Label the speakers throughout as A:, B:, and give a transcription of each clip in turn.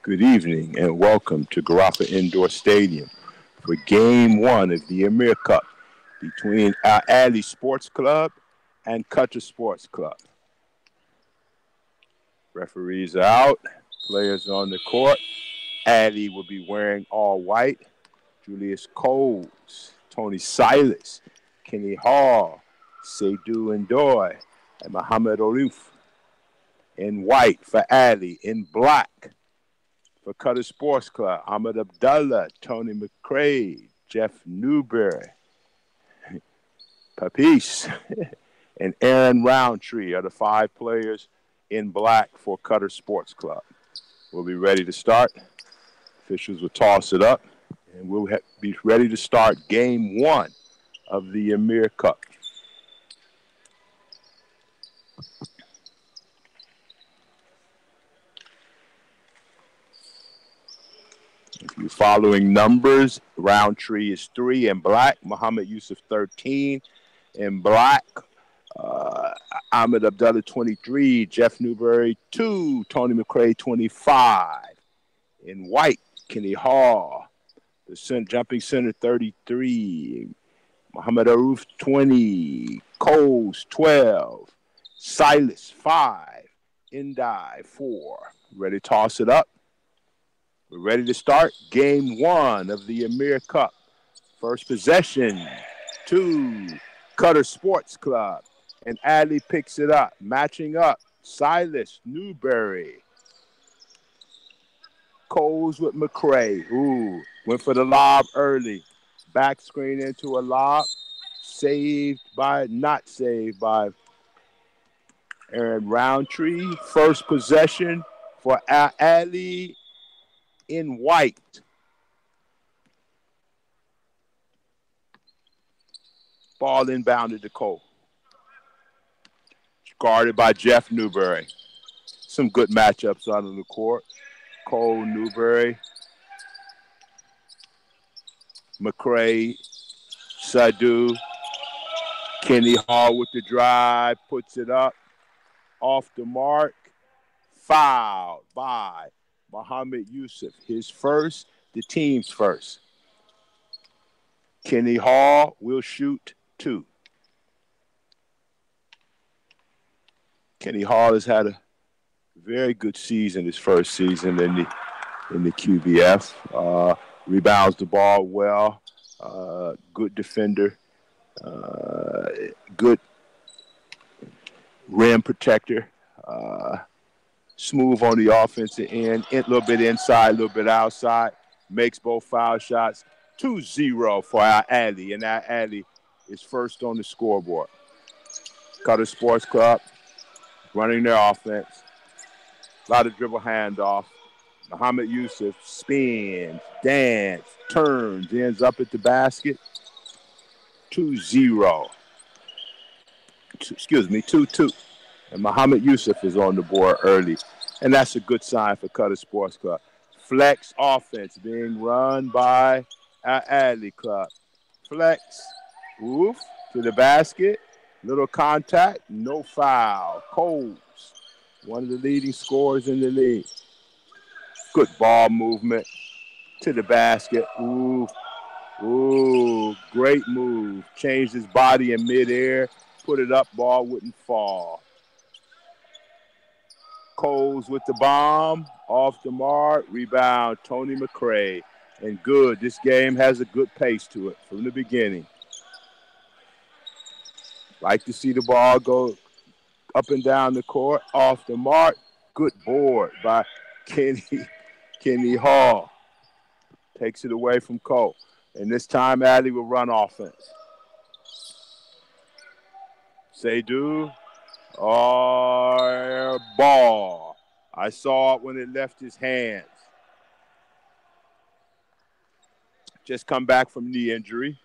A: Good evening and welcome to Garapa Indoor Stadium for Game 1 of the Emir Cup between Al Ahli Sports Club and Qatar Sports Club. Referees are out, players on the court. Ahli will be wearing all white. Julius Coles, Tony Silas, Kenny Hall, Seydou Ndoye, and Mohamed Arif in white for Ahli, in black for Qatar Sports Club, Ahmed Abdullah, Tony McCrae, Jeff Newberry, Papis, and Aaron Roundtree are the 5 players in black for Qatar Sports Club. We'll be ready to start. Officials will toss it up, and we'll be ready to start Game 1 of the Emir Cup. If you're following numbers, Roundtree is 3 in black, Muhammad Yusuf 13 in black, Ahmed Abdullah 23, Jeff Newberry 2, Tony McCrae 25. In white, Kenny Hall, the jumping center 33, Mohamed Arif 20, Coles 12, Silas 5, Ndai 4. Ready to toss it up? We're ready to start Game 1 of the Emir Cup. First possession to Qatar Sports Club. And Ahli picks it up, matching up. Silas, Newberry. Coles with McCrae. Ooh, went for the lob early. Back screen into a lob. Not saved by Aaron Roundtree. First possession for Ahli in white. Ball inbounded to Cole. Guarded by Jeff Newberry. Some good matchups out of the court. Cole, Newberry, McCrae, Seydou, Kenny Hall with the drive, puts it up, off the mark, fouled by Mohamed Yusuf. His first, the team's first. Kenny Hall will shoot 2. Kenny Hall has had a very good season, his first season in the QBF. Rebounds the ball well, good defender, good rim protector, smooth on the offensive end, a little bit inside, a little bit outside, makes both foul shots. 2-0 for Al Ahli, and Al Ahli is first on the scoreboard. Qatar Sports Club running their offense. A lot of dribble handoff. Mohamed Yusuf spins, dance, turns, ends up at the basket. 2-0. 2-2. And Mohamed Yusuf is on the board early. And that's a good sign for Qatar Sports Club. Flex offense being run by Al Ahli Club. Flex, woof, to the basket. Little contact, no foul. Coles, one of the leading scorers in the league. Good ball movement to the basket. Ooh, great move. Changed his body in midair, put it up, ball wouldn't fall. Coles with the bomb, off the mark, rebound, Tony McCrae. And good, this game has a good pace to it from the beginning. Like to see the ball go up and down the court, off the mark. Good board by Kenny Hall. Takes it away from Cole. And this time, Ahli will run offense. Seydou, ball. I saw it when it left his hands. Just come back from knee injury.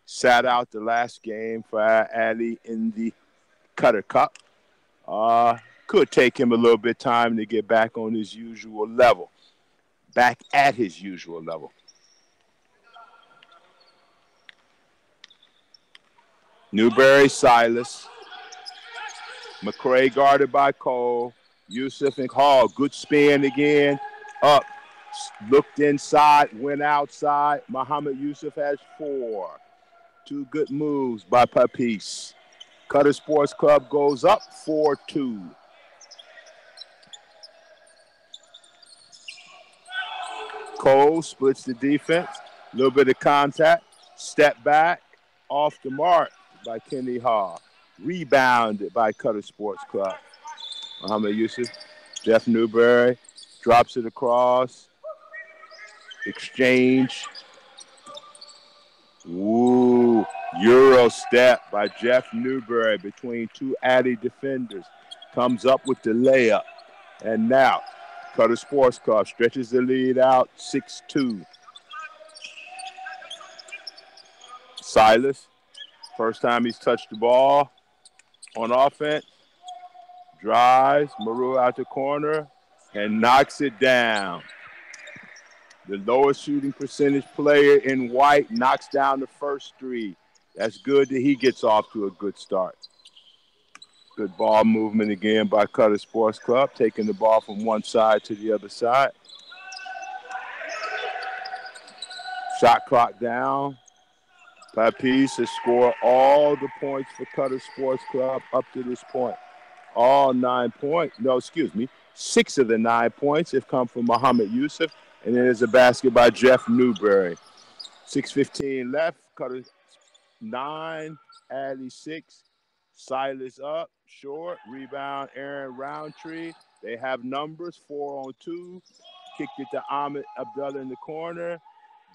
A: Sat out the last game for Ahli in the Qatar Cup. Could take him a little bit of time to get back on his usual level. Back at his usual level. Newberry, Silas. McCrae guarded by Cole. Yusuf and Hall. Good spin again. Up. Looked inside, went outside. Muhammad Yusuf has 4. 2 good moves by Papis. Qatar Sports Club goes up 4-2. Cole splits the defense. A little bit of contact. Step back. Off the mark by Kenny Hall. Rebounded by Qatar Sports Club. Muhammad Yusuf. Jeff Newberry drops it across. Exchange. Ooh. Euro step by Jeff Newberry between 2 Ahli defenders. Comes up with the layup. And now, Qatar Sports Club stretches the lead out 6-2. Silas, first time he's touched the ball on offense. Drives, Maru out the corner, and knocks it down. The lowest shooting percentage player in white knocks down the first 3. That's good that he gets off to a good start. Good ball movement again by Qatar Sports Club, taking the ball from one side to the other side. Shot clock down. Papis has scored all the points for Qatar Sports Club up to this point. All 9 points. No, excuse me. 6 of the 9 points have come from Muhammad Yusuf. And then there's a basket by Jeff Newberry. 6:15 left. Qatar 9, Ahli 6. Silas up, short, rebound, Aaron Roundtree. They have numbers, 4-on-2. Kicked it to Ahmed Abdullah in the corner.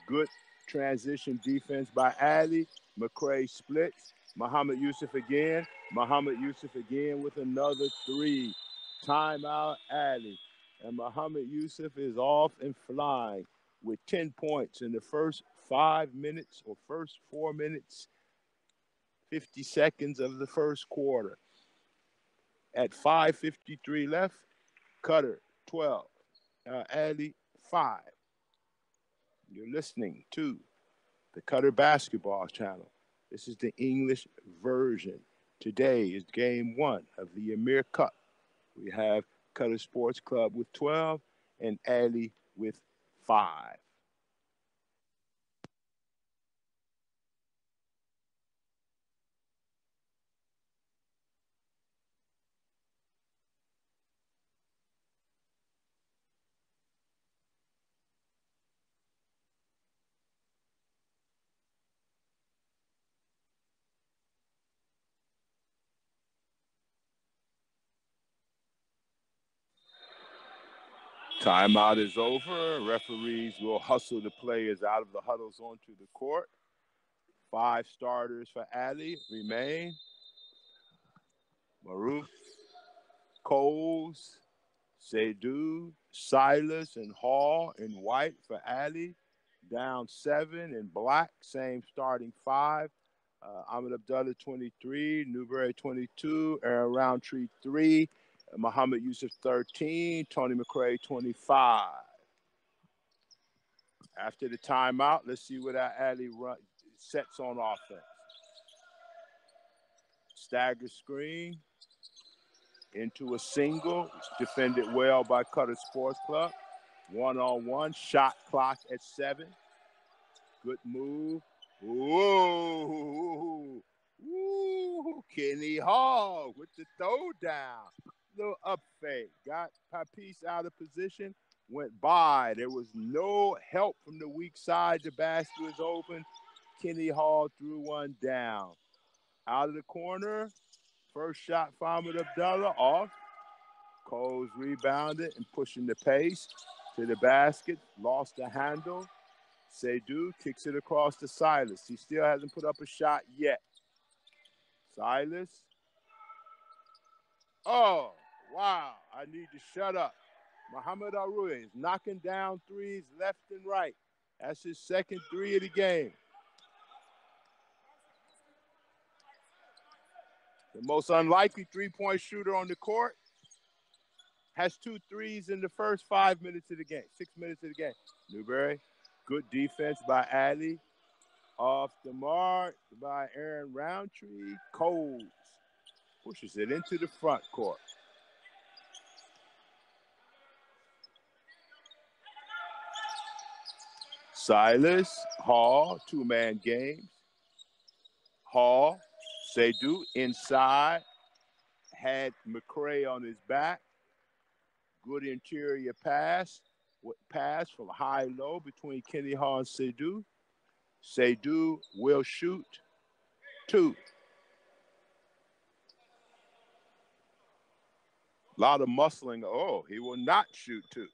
A: Good transition defense by Ahli. McCray splits. Muhammad Yusuf again. Muhammad Yusuf again with another 3. Timeout, Ahli. And Muhammad Yusuf is off and flying with 10 points in the first 5 minutes or first 4 minutes, 50 seconds of the first quarter. At 5:53 left, Qatar 12, Ahli 5. You're listening to the Qatar Basketball Channel. This is the English version. Today is game 1 of the Emir Cup. We have Qatar Sports Club with 12 and Ahli with 5. Timeout is over. Referees will hustle the players out of the huddles onto the court. 5 starters for Ahli remain. Maruf, Coles, Seydu, Silas, and Hall in white for Ahli. Down 7 in black, same starting 5. Ahmed Abdullah 23, Newberry 22, Aaron Roundtree 3, Muhammad Yusuf 13, Tony McCray 25. After the timeout, let's see what our Ahli sets on offense. Stagger screen into a single. It's defended well by Qatar Sports Club. 1-on-1, shot clock at 7. Good move. Whoa. Woo. Kenny Hall with the throw down. Little up fake. Got Papis out of position. Went by. There was no help from the weak side. The basket was open. Kenny Hall threw one down. Out of the corner. First shot for Ahmed Abdullah. Off. Coles rebounded and pushing the pace to the basket. Lost the handle. Seydu kicks it across to Silas. He still hasn't put up a shot yet. Silas. Oh, wow. I need to shut up. Muhammad Arui is knocking down threes left and right. That's his second 3 of the game. The most unlikely three-point shooter on the court has 2 threes in the first 5 minutes of the game, 6 minutes of the game. Newberry, good defense by Ahli. Off the mark by Aaron Roundtree. Coles pushes it into the front court. Silas, Hall, two-man games. Hall, Seydu inside, had McCray on his back. Good interior pass from high-low between Kenny Hall and Seydu. Seydu will shoot two. A lot of muscling. Oh, he will not shoot two.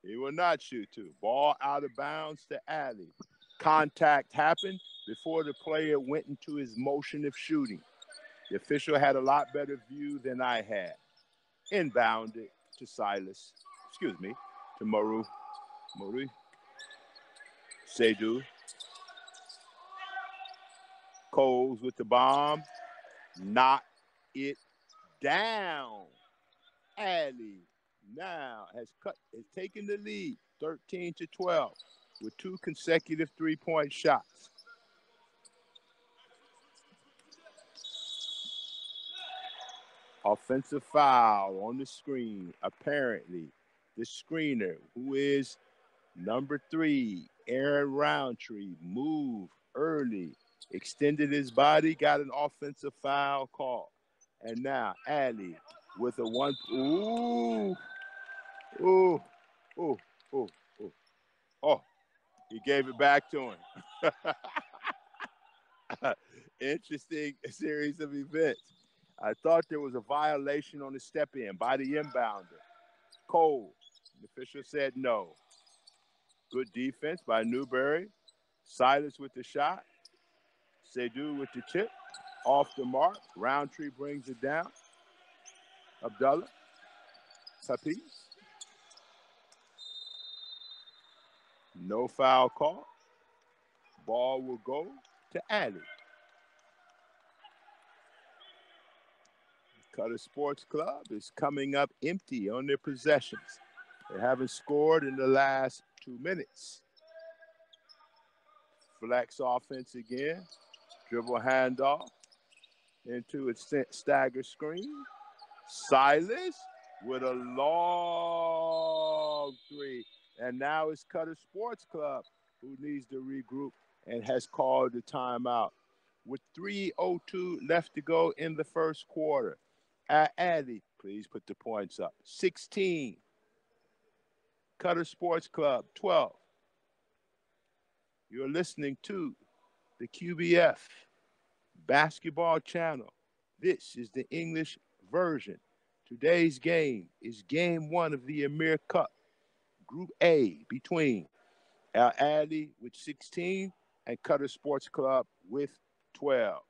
A: He will not shoot two. Ball out of bounds to Ahli. Contact happened before the player went into his motion of shooting. The official had a lot better view than I had. Inbounded to Silas. Excuse me, to Maru. Seydu. Coles with the bomb. Knock it down. Ahli now has taken the lead 13-12 with two consecutive three-point shots. Offensive foul on the screen. Apparently, the screener, who is number 3, Aaron Roundtree, moved early, extended his body, got an offensive foul call. And now Ahli with a one. Oh, he gave it back to him. Interesting series of events. I thought there was a violation on the step-in by the inbounder. Cole, the official said no. Good defense by Newberry. Silas with the shot. Seydu with the tip. Off the mark. Roundtree brings it down. Abdullah. Tapis. No foul call. Ball will go to Ahli. Qatar Sports Club is coming up empty on their possessions. They haven't scored in the last 2 minutes. Flex offense again. Dribble handoff into a stagger screen. Silas with a long three. And now it's Qatar Sports Club who needs to regroup and has called the timeout. With 3:02 left to go in the first quarter. Ahli, please put the points up. 16. Qatar Sports Club, 12. You're listening to the QBF Basketball Channel. This is the English version. Today's game is game 1 of the Emir Cup, Group A, between Ahli with 16 and Qatar Sports Club with 12.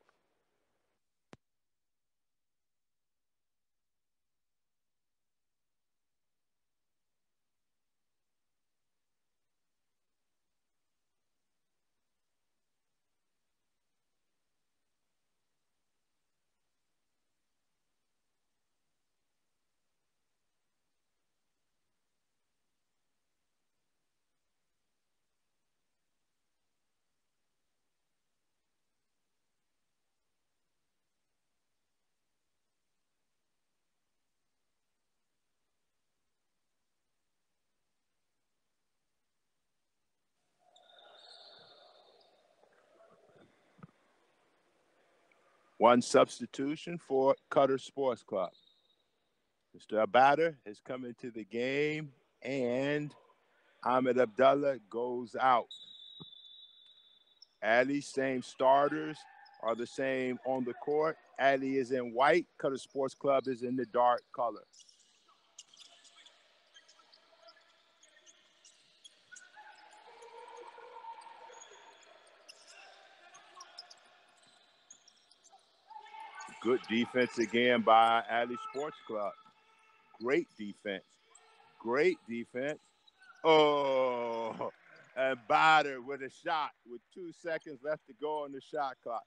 A: One substitution for Qatar Sports Club. Mr. Abadar has come into the game, and Ahmed Abdullah goes out. Ahli, same starters are the same on the court. Ahli is in white. Qatar Sports Club is in the dark color. Good defense again by Ahli Sports Club. Great defense. Great defense. Oh, and Bader with a shot with 2 seconds left to go on the shot clock.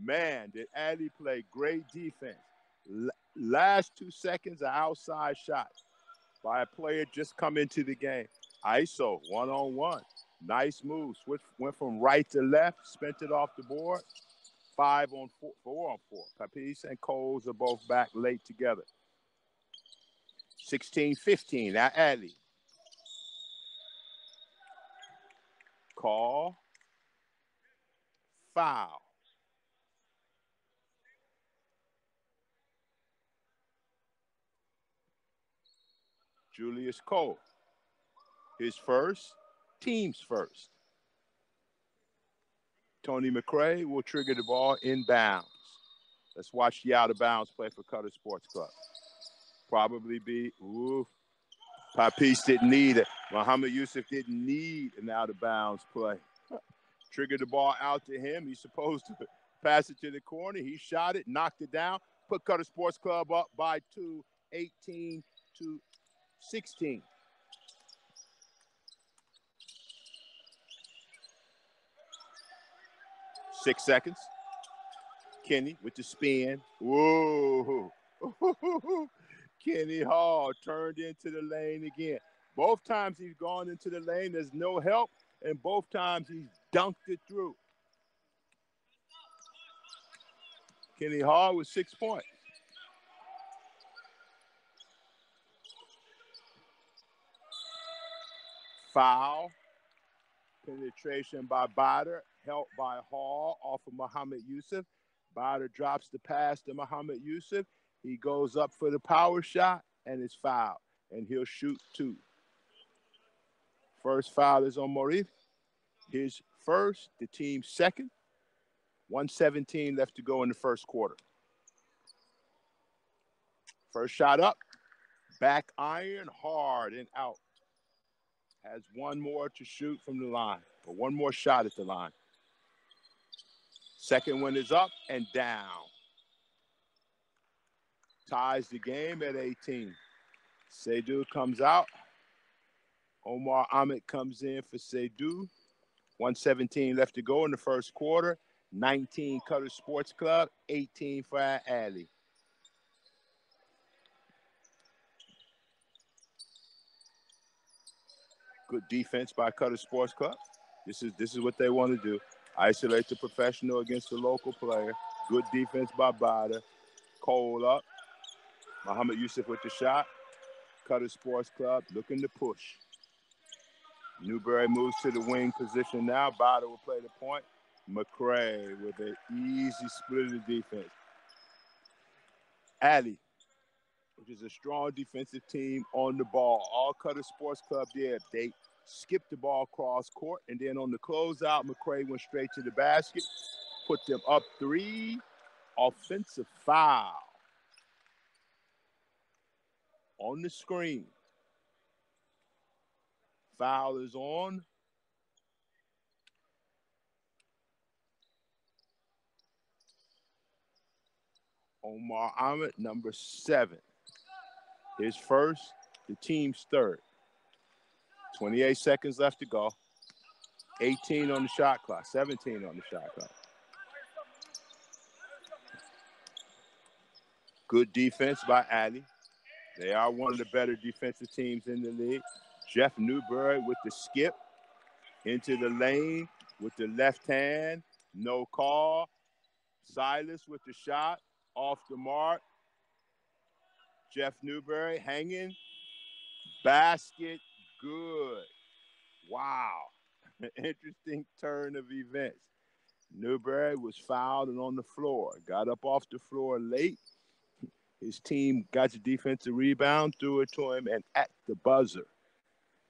A: Man, did Ahli play great defense. Last 2 seconds, an outside shot by a player just come into the game. ISO, one-on-one. Nice move. Went from right to left, spent it off the board. 5-on-4, 4-on-4. Papis and Coles are both back late together. 16-15, Ahli. call. Foul. Julius Cole. His first, team's first. Tony McRae will trigger the ball inbounds. Let's watch the out-of-bounds play for Qatar Sports Club. Probably be, Papis didn't need it. Muhammad Yusuf didn't need an out-of-bounds play. Triggered the ball out to him. He's supposed to pass it to the corner. He shot it, knocked it down, put Qatar Sports Club up by 2, 18-16. 6 seconds. Kenny with the spin. Whoa. Kenny Hall turned into the lane again. Both times he's gone into the lane, there's no help, and both times he's dunked it through. Kenny Hall with 6 points. Foul. Penetration by Bader, helped by Hall off of Muhammad Yusuf. Bader drops the pass to Muhammad Yusuf. He goes up for the power shot, and it's fouled. And he'll shoot 2. First foul is on Morif. His first, the team's second. 1:17 left to go in the first quarter. First shot up. Back iron, hard and out. Has one more to shoot from the line, or one more shot at the line. Second one is up and down. Ties the game at 18. Seydou comes out. Omar Ahmed comes in for Seydou. 1:17 left to go in the first quarter. 19 Qatar Sports Club, 18 for Ali. Good defense by Qatar Sports Club. This is what they want to do. Isolate the professional against the local player. Good defense by Bader. Cole up. Muhammad Yusuf with the shot. Qatar Sports Club looking to push. Newberry moves to the wing position now. Bader will play the point. McRae with an easy split of the defense. Ali, which is a strong defensive team on the ball. All Qatar Sports Club did, they skipped the ball cross court, and then on the closeout, McRae went straight to the basket, put them up 3. Offensive foul on the screen. Foul is on Omar Ahmed, number 7. His first, the team's third. 28 seconds left to go. 18 on the shot clock, 17 on the shot clock. Good defense by Ali. They are one of the better defensive teams in the league. Jeff Newberry with the skip into the lane with the left hand. No call. Silas with the shot. Off the mark. Jeff Newberry hanging. Basket. Good. Wow. Interesting turn of events. Newberry was fouled and on the floor. Got up off the floor late. His team got the defensive rebound, threw it to him, and at the buzzer,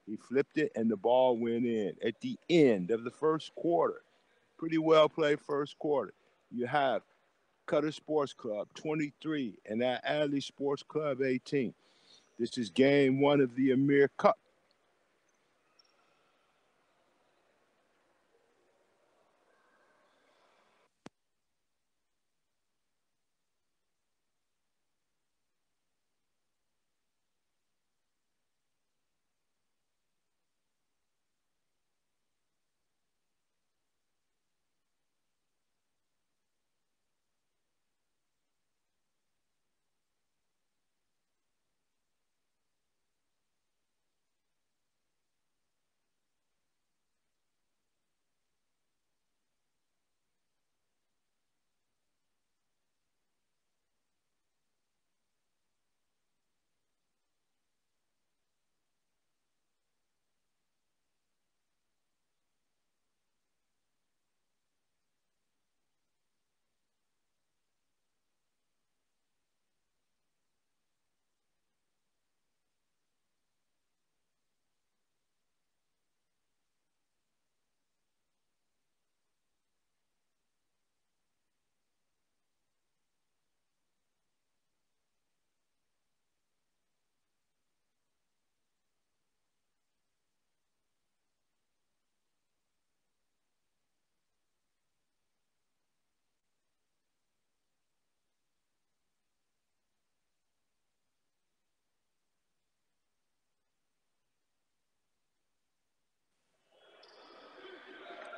A: he flipped it, and the ball went in. At the end of the first quarter, pretty well played first quarter, you have Qatar Sports Club 23 and that Ali Sports Club 18. This is game 1 of the Emir Cup.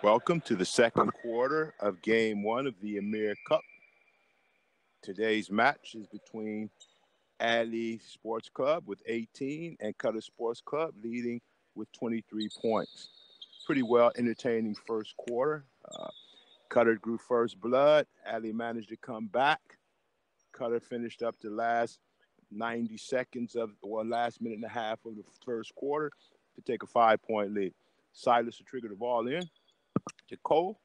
A: Welcome to the second quarter of Game 1 of the Emir Cup. Today's match is between Ahli Sports Club with 18 and Qatar Sports Club leading with 23 points. Pretty well entertaining first quarter. Qatar grew first blood. Ahli managed to come back. Qatar finished up the last 90 seconds last minute and a half of the first quarter to take a 5-point lead. Silas will trigger the ball in to Cole.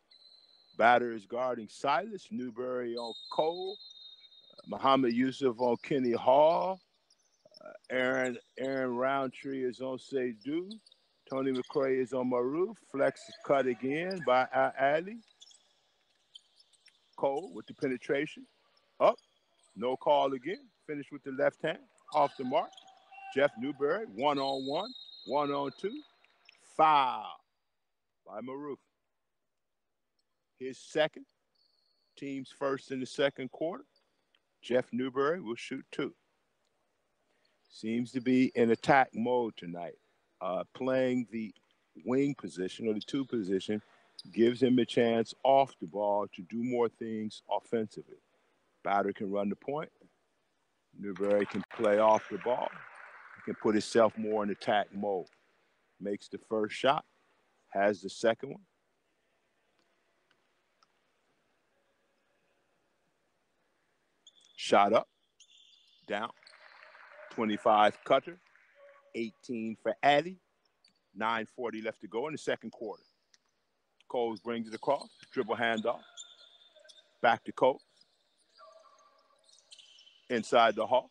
A: Batter is guarding Silas. Newberry on Cole. Muhammad Yusuf on Kenny Hall. Aaron Roundtree is on Seydu. Tony McCray is on Maruf. Flex is cut again by Ahli. Cole with the penetration. Up. No call again. Finish with the left hand. Off the mark. Jeff Newberry. 1-on-1. 1-on-2. Foul by Maruf. His second. Team's first in the second quarter. Jeff Newberry will shoot 2. Seems to be in attack mode tonight. Playing the wing position or the 2 position gives him a chance off the ball to do more things offensively. Batter can run the point. Newberry can play off the ball. He can put himself more in attack mode. Makes the first shot. Has the second one. Shot up. Down. 25 Qatar. 18 for Ahli. 9:40 left to go in the second quarter. Coles brings it across. Dribble handoff. Back to Coles. Inside the hall.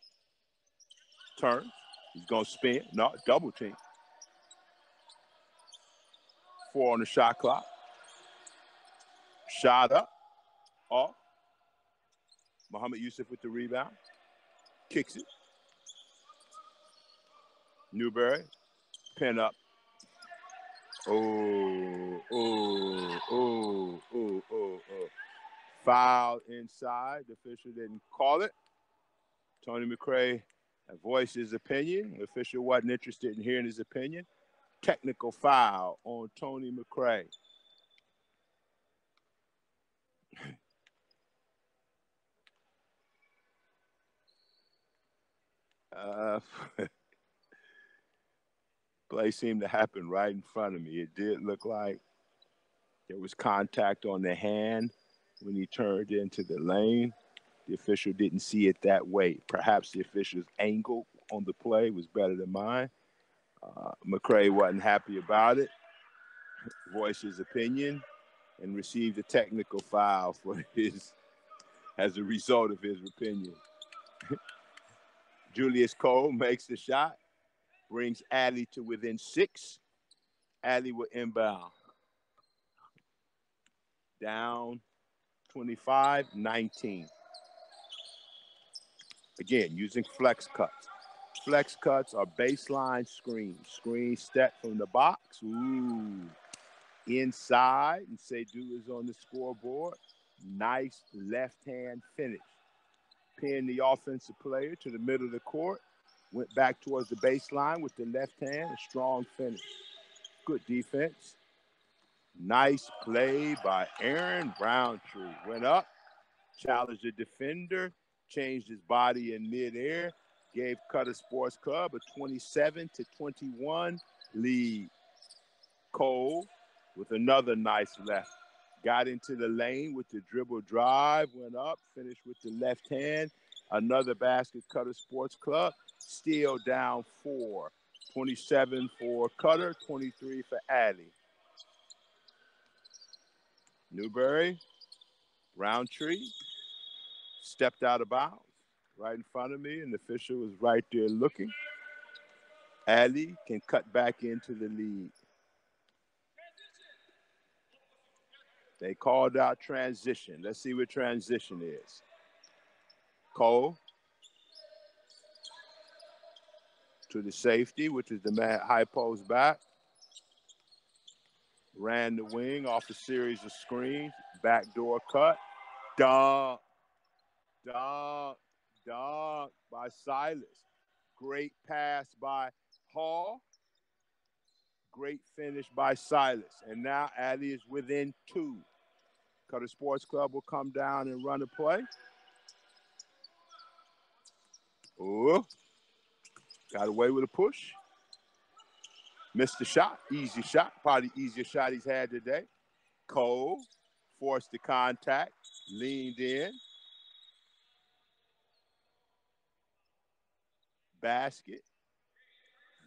A: Turns. He's going to spin. No, double team. 4 on the shot clock. Shot up. Off. Muhammad Yusuf with the rebound. Kicks it. Newberry. Pin up. Foul inside. The official didn't call it. Tony McCray voiced his opinion. The official wasn't interested in hearing his opinion. Technical foul on Tony McCray. Play seemed to happen right in front of me. It did look like there was contact on the hand when he turned into the lane. The official didn't see it that way. Perhaps the official's angle on the play was better than mine. McCray wasn't happy about it, voiced his opinion, and received a technical foul as a result of his opinion. Julius Cole makes the shot, brings Ahli to within 6. Ahli will inbound. Down 25-19. Again, using flex cuts. Flex cuts are baseline screens. Screen step from the box. Ooh. Inside, and Seydu is on the scoreboard. Nice left-hand finish. Pin the offensive player to the middle of the court. Went back towards the baseline with the left hand. A strong finish. Good defense. Nice play by Aaron Roundtree. Went up, challenged the defender, changed his body in midair, gave Qatar Sports Club a 27-21 lead. Cole with another nice left. Got into the lane with the dribble drive, went up, finished with the left hand. Another basket, Qatar Sports Club. Still down 4. 27 for Qatar, 23 for Ahli. Newberry, Roundtree, stepped out of bounds right in front of me, and the official was right there looking. Ahli can cut back into the lead. They called out transition. Let's see what transition is. Cole to the safety, which is the man high post back. Ran the wing off a series of screens. Backdoor cut. Dunk by Silas. Great pass by Hall. Great finish by Silas. And now Ali is within 2. Qatar Sports Club will come down and run a play. Oh, got away with a push. Missed the shot. Easy shot. Probably the easiest shot he's had today. Cole forced the contact. Leaned in. Basket.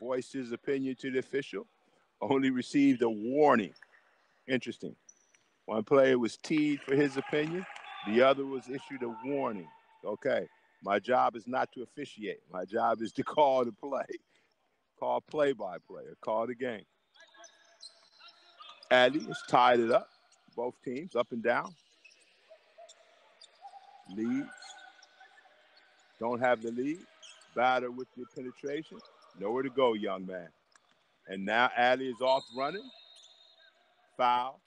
A: Voiced his opinion to the official. Only received a warning. Interesting. One player was teed for his opinion. The other was issued a warning. Okay. My job is not to officiate. My job is to call the play. Call play-by-play or call the game. Ali has tied it up. Both teams up and down. Lead. Don't have the lead. Batter with the penetration. Nowhere to go, young man. And now Ali is off running. Foul.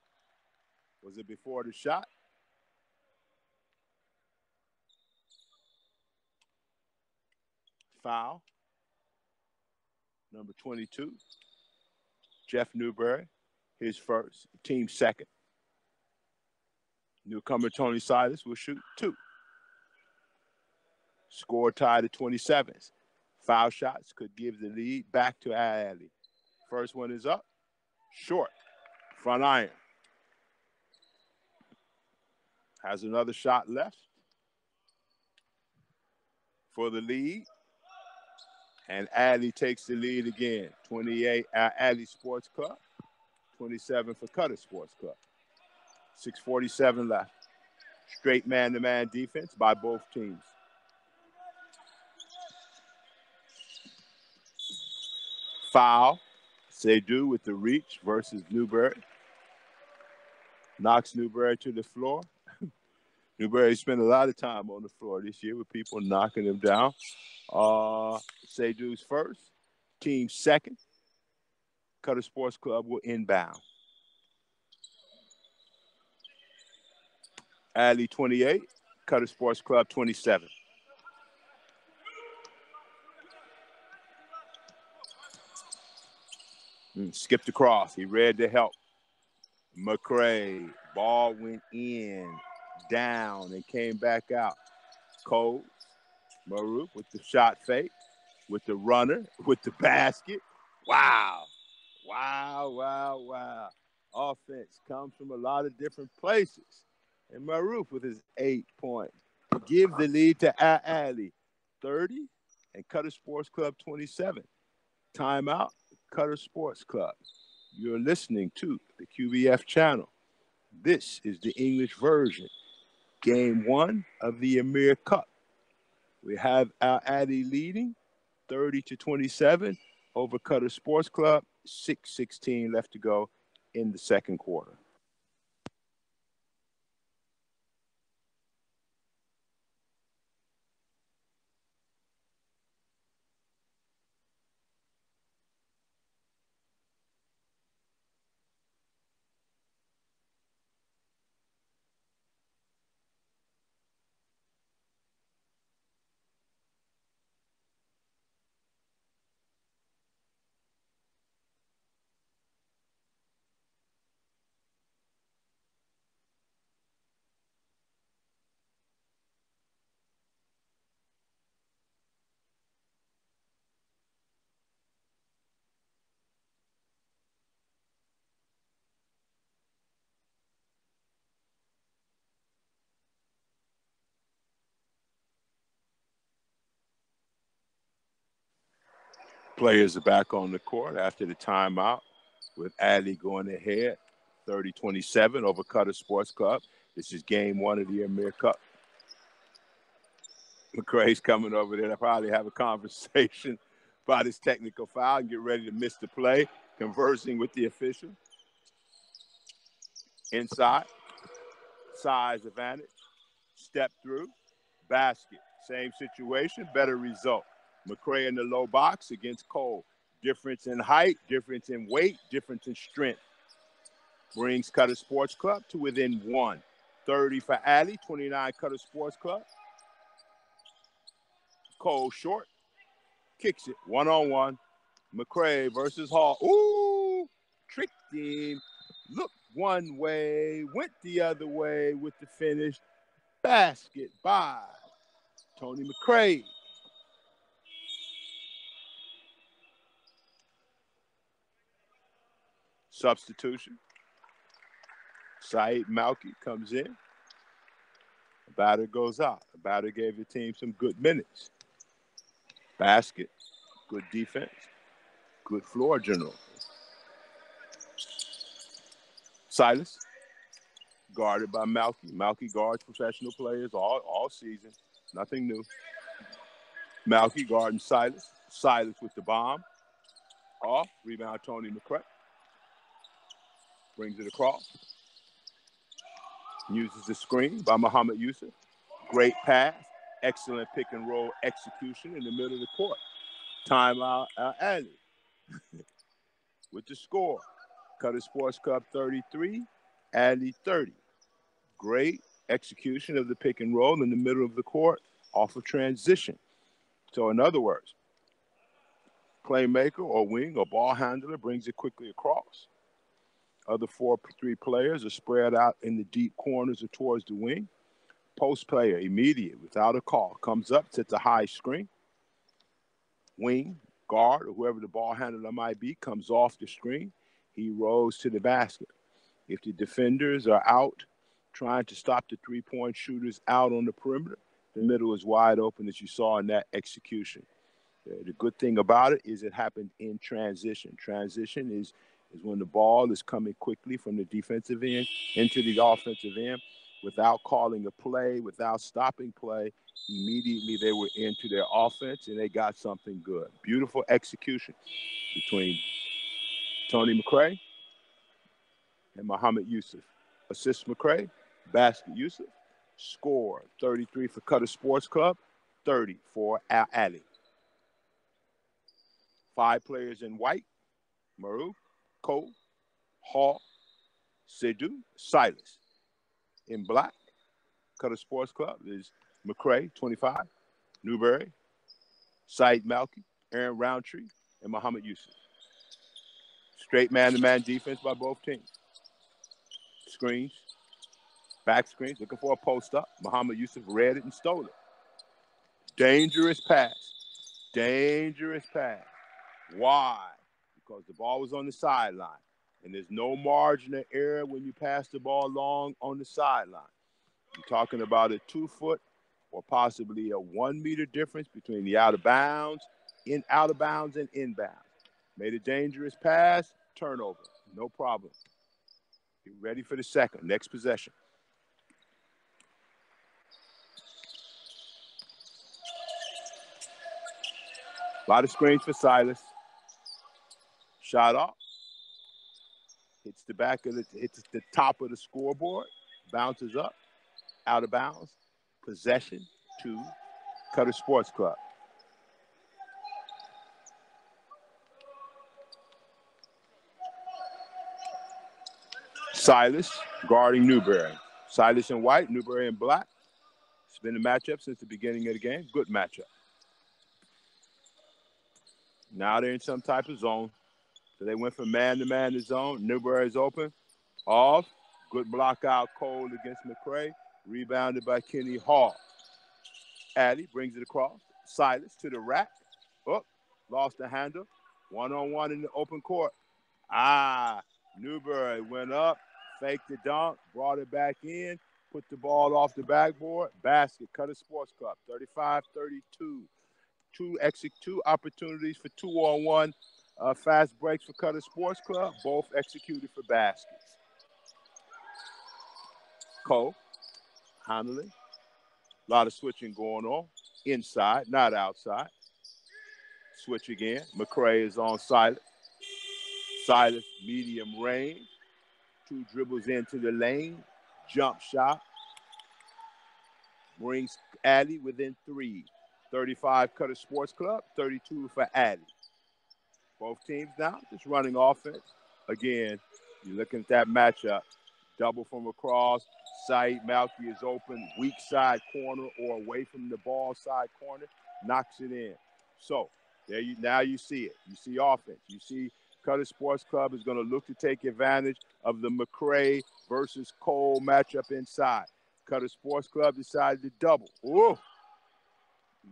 A: Was it before the shot? Foul. Number 22. Jeff Newberry, his first. Team second. Newcomer Tony Silas will shoot 2. Score tied at 27. Foul shots could give the lead back to Ali. First one is up. Short. Front iron. Has another shot left for the lead. And Ali takes the lead again. 28 Ali Sports Club. 27 for Qatar Sports Club. 6:47 left. Straight man-to-man defense by both teams. Foul. Seydoux with the reach versus Newberry. Knocks Newberry to the floor. Newberry spent a lot of time on the floor this year with people knocking him down. Seydoux's first. Team second. Qatar Sports Club will inbound. Ali 28. Qatar Sports Club 27. Skipped across. He read the help. McCray. Ball went in, down, and came back out. Cole. Maruf with the shot fake, with the runner, with the basket. Wow. Wow, wow, wow. Offense comes from a lot of different places. And Maruf with his 8 points to give the lead to Ali 30 and Qatar Sports Club 27. Timeout, Qatar Sports Club. You're listening to the QBF channel. This is the English version. Game 1 of the Emir Cup. We have Al Ahly leading 30-27 over Qatar Sports Club. 6:16 left to go in the second quarter. Players are back on the court after the timeout with Ali going ahead 30-27 over Qatar Sports Club. This is game 1 of the Emir Cup. McCray's coming over there to probably have a conversation about his technical foul and get ready to miss the play, conversing with the official. Inside, size advantage, step through, basket. Same situation, better result. McCray in the low box against Cole. Difference in height, difference in weight, difference in strength. Brings Qatar Sports Club to within 1. 30 for Ali, 29 Qatar Sports Club. Cole short, kicks it, 1-on-1. McCray versus Hall. Ooh, tricked him. Looked one way, went the other way with the finish. Basket by Tony McCray. Substitution. Saeed Malky comes in. The batter goes out. The batter gave the team some good minutes. Basket, good defense, good floor general. Silas, guarded by Malky. Malky guards professional players all season. Nothing new. Malky guarding Silas. Silas with the bomb. Off. Rebound Tony McCray. Brings it across. Uses the screen by Muhammad Yusuf. Great pass. Excellent pick and roll execution in the middle of the court. Timeout Ali with the score. Qatar Sports Club 33, Ali 30. Great execution of the pick and roll in the middle of the court off of transition. So in other words, playmaker or wing or ball handler brings it quickly across. Other 3 players are spread out in the deep corners or towards the wing. Post player, immediate, without a call, comes up, sets a high screen. Wing, guard, or whoever the ball handler might be, comes off the screen. He rolls to the basket. If the defenders are out trying to stop the three-point shooters out on the perimeter, the middle is wide open, as you saw in that execution. The good thing about it is it happened in transition. Transition is when the ball is coming quickly from the defensive end into the offensive end without calling a play, without stopping play. Immediately they were into their offense and they got something good. Beautiful execution between Tony McCray and Muhammad Yusuf. Assist McCray, basket Yusuf. Score 33 for Qatar Sports Club, 30 for Ali. 5 players in white: Maruf, Cole, Hall, Sidhu, Silas. In black, Qatar Sports Club is McCray, 25, Newberry, Saeed Malky, Aaron Roundtree, and Muhammad Yusuf. Straight man-to-man defense by both teams. Screens, back screens, looking for a post-up. Muhammad Yusuf read it and stole it. Dangerous pass. Dangerous pass. Why? Because the ball was on the sideline. And there's no margin of error when you pass the ball long on the sideline. You're talking about a 2-foot or possibly a 1 meter difference between the out of bounds and inbounds. Made a dangerous pass, turnover. No problem. Get ready for the second. Next possession. A lot of screens for Silas. Shot off. Hits the top of the scoreboard. Bounces up. Out of bounds. Possession to Qatar Sports Club. Silas guarding Newberry. Silas in white, Newberry in black. It's been a matchup since the beginning of the game. Good matchup. Now they're in some type of zone. So they went from man-to-man to zone. Newberry's open. Off. Good block out Cole against McCray. Rebounded by Kenny Hall. Addy brings it across. Silas to the rack. Up. Lost the handle. One-on-one in the open court. Newberry went up. Faked the dunk. Brought it back in. Put the ball off the backboard. Basket. Qatar Sports Club. 35-32. Two opportunities for 2-on-1 fast breaks for Qatar Sports Club. Both executed for baskets. Cole handling. A lot of switching going on. Inside, not outside. Switch again. McCray is on Silas. Silas, medium range. 2 dribbles into the lane. Jump shot. Brings Addy within 3. 35 Qatar Sports Club, 32 for Addy. Both teams now just running offense. Again, you're looking at that matchup. Double from across. Saeed Malky is open. Weak side corner or away from the ball side corner. Knocks it in. So now you see it. You see offense. You see Qatar Sports Club is going to look to take advantage of the McCray versus Cole matchup inside. Qatar Sports Club decided to double. Oh,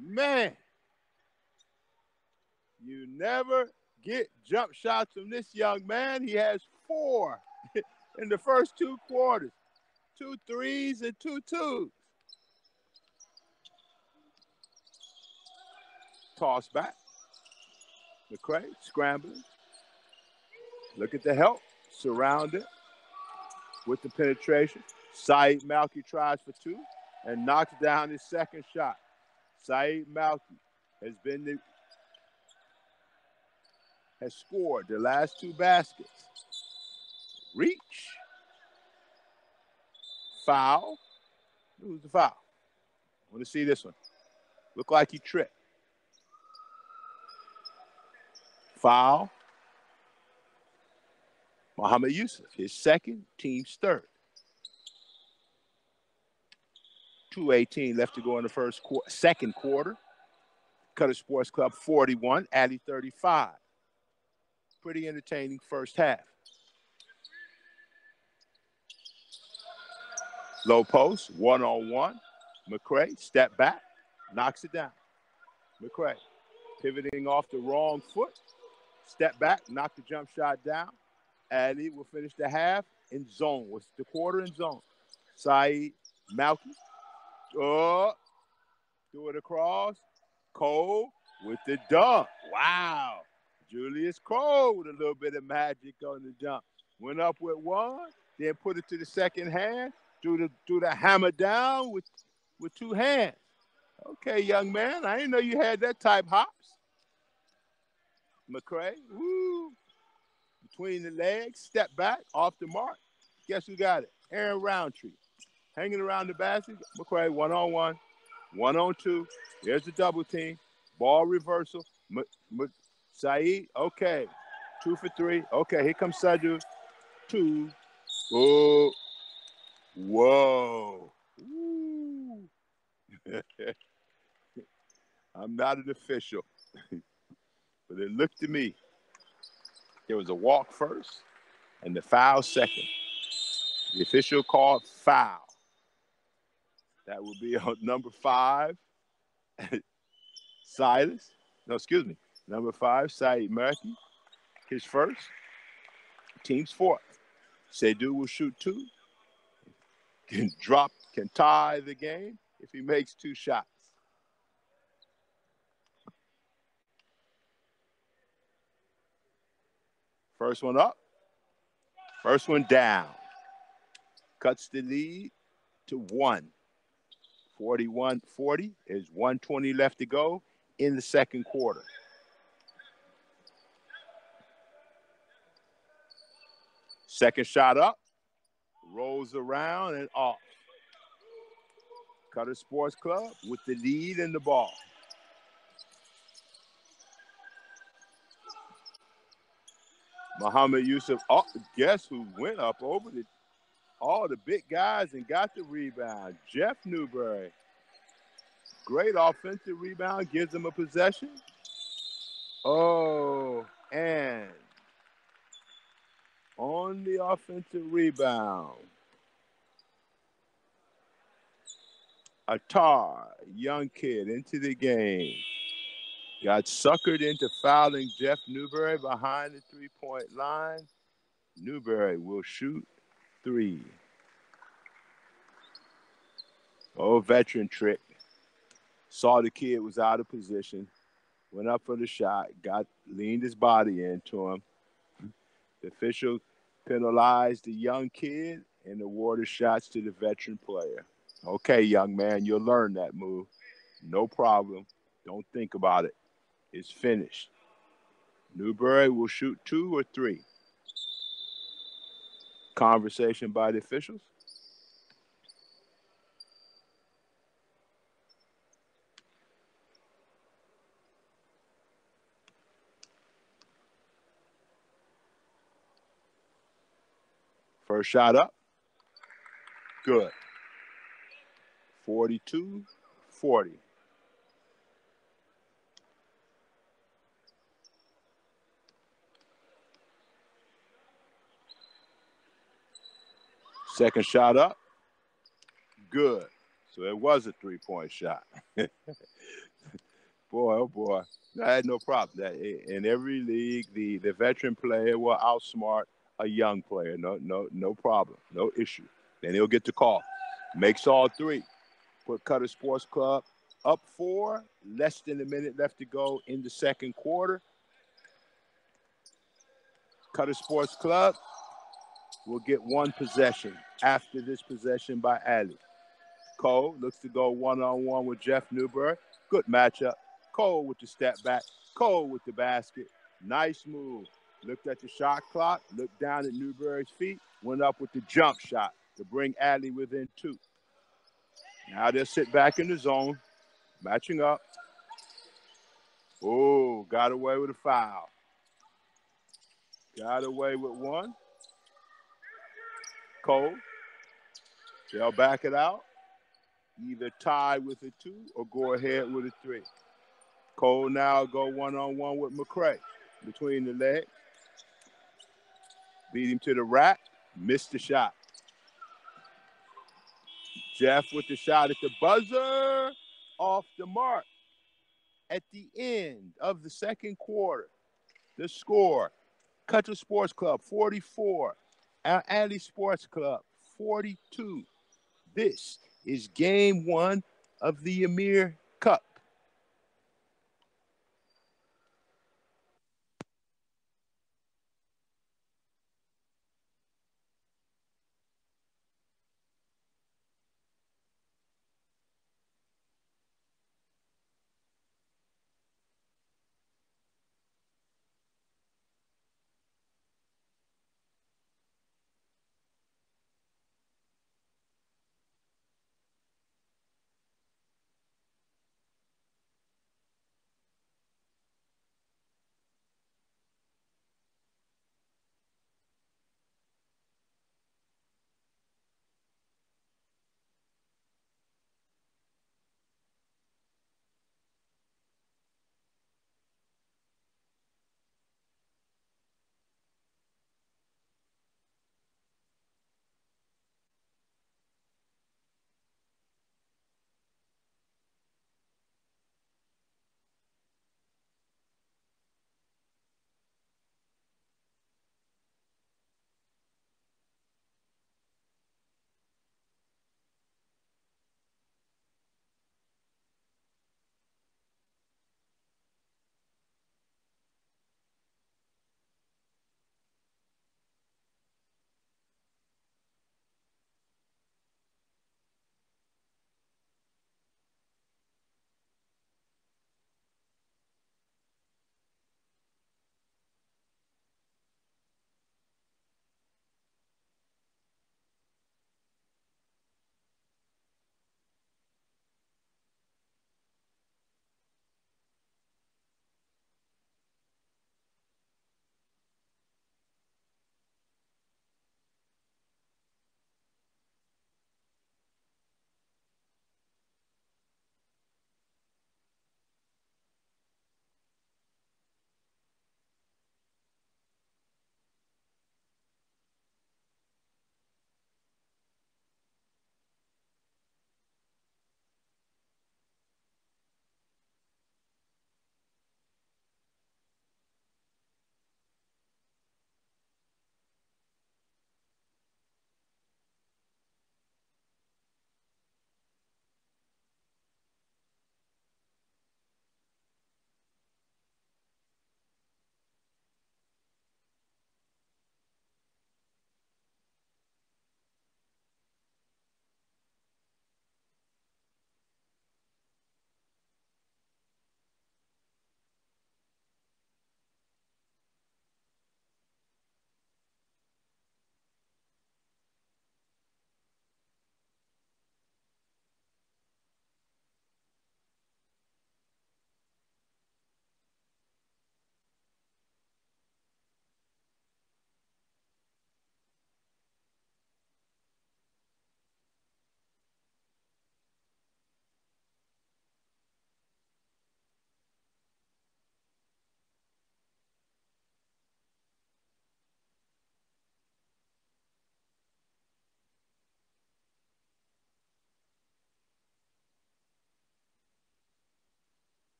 A: man. You never get jump shots from this young man. He has 4 in the first 2 quarters. 2 threes and 2 twos. Toss back. McCray scrambling. Look at the help. Surrounded with the penetration. Saeed Malky tries for 2 and knocks down his second shot. Saeed Malky has scored the last 2 baskets. Reach. Foul. Who's the foul? I want to see this one. Look like he tripped. Foul. Muhammad Yusuf, his second, team's third. 2:18 left to go in the second quarter. Qatar Sports Club 41, Ahli 35. Pretty entertaining first half. Low post, 1-on-1. McCray, step back, knocks it down. McCray, pivoting off the wrong foot. Step back, knock the jump shot down. Ahli will finish the half in zone. What's the quarter in zone? Saeed Malky. Oh, threw it across. Cole with the dunk. Wow. Julius Cole with a little bit of magic on the jump. Went up with 1, then put it to the second hand. Threw the hammer down with 2 hands. Okay, young man. I didn't know you had that type hops. McCray, woo. Between the legs, step back, off the mark. Guess who got it? Aaron Roundtree. Hanging around the basket. McCray, 1-on-1, 1-on-2. There's the double team. Ball reversal. Saeed, okay. 2 for 3. Okay, here comes Sadu. 2. Oh. Whoa. Ooh. I'm not an official. But it looked to me, there was a walk first and the foul second. The official called foul. That would be on number 5, Silas. No, excuse me. Number 5, Saeed Malky. His first. Team's 4th. Seydou will shoot 2. Can tie the game if he makes 2 shots. First one up. First one down. Cuts the lead to 1. 41-40. There's 1:20 left to go in the second quarter. Second shot up. Rolls around and off. Qatar Sports Club with the lead and the ball. Muhammad Yusuf, guess who went up over all the big guys and got the rebound? Jeff Newberry. Great offensive rebound, gives him a possession. Oh, and on the offensive rebound, Attar, young kid, into the game. Got suckered into fouling Jeff Newberry behind the three-point line. Newberry will shoot 3. Oh, veteran trick. Saw the kid was out of position. Went up for the shot. Leaned his body into him. The official penalized the young kid and awarded shots to the veteran player. Okay, young man, you'll learn that move. No problem. Don't think about it. It's finished. Newberry will shoot 2 or 3. Conversation by the officials. First shot up. Good. 42-40. Second shot up. Good. So it was a three-point shot. Boy, oh boy. I had no problem. In every league, the veteran player will outsmart a young player. No problem. No issue. Then he'll get the call. Makes all three. Put Qatar Sports Club up 4. Less than a minute left to go in the second quarter. Qatar Sports Club will get one possession after this possession by Ali. Cole looks to go one-on-one with Jeff Newberg. Good matchup. Cole with the step back. Cole with the basket. Nice move. Looked at the shot clock. Looked down at Newberg's feet. Went up with the jump shot to bring Ali within 2. Now they'll sit back in the zone. Matching up. Oh, got away with a foul. Got away with one. Cole. They'll back it out. Either tie with a 2 or go ahead with a 3. Cole now go one-on-one with McCray between the legs. Beat him to the rack. Missed the shot. Jeff with the shot at the buzzer. Off the mark. At the end of the second quarter, the score, Qatar Sports Club 44, Al Ahli Sports Club 42. This is game 1 of the Emir Cup.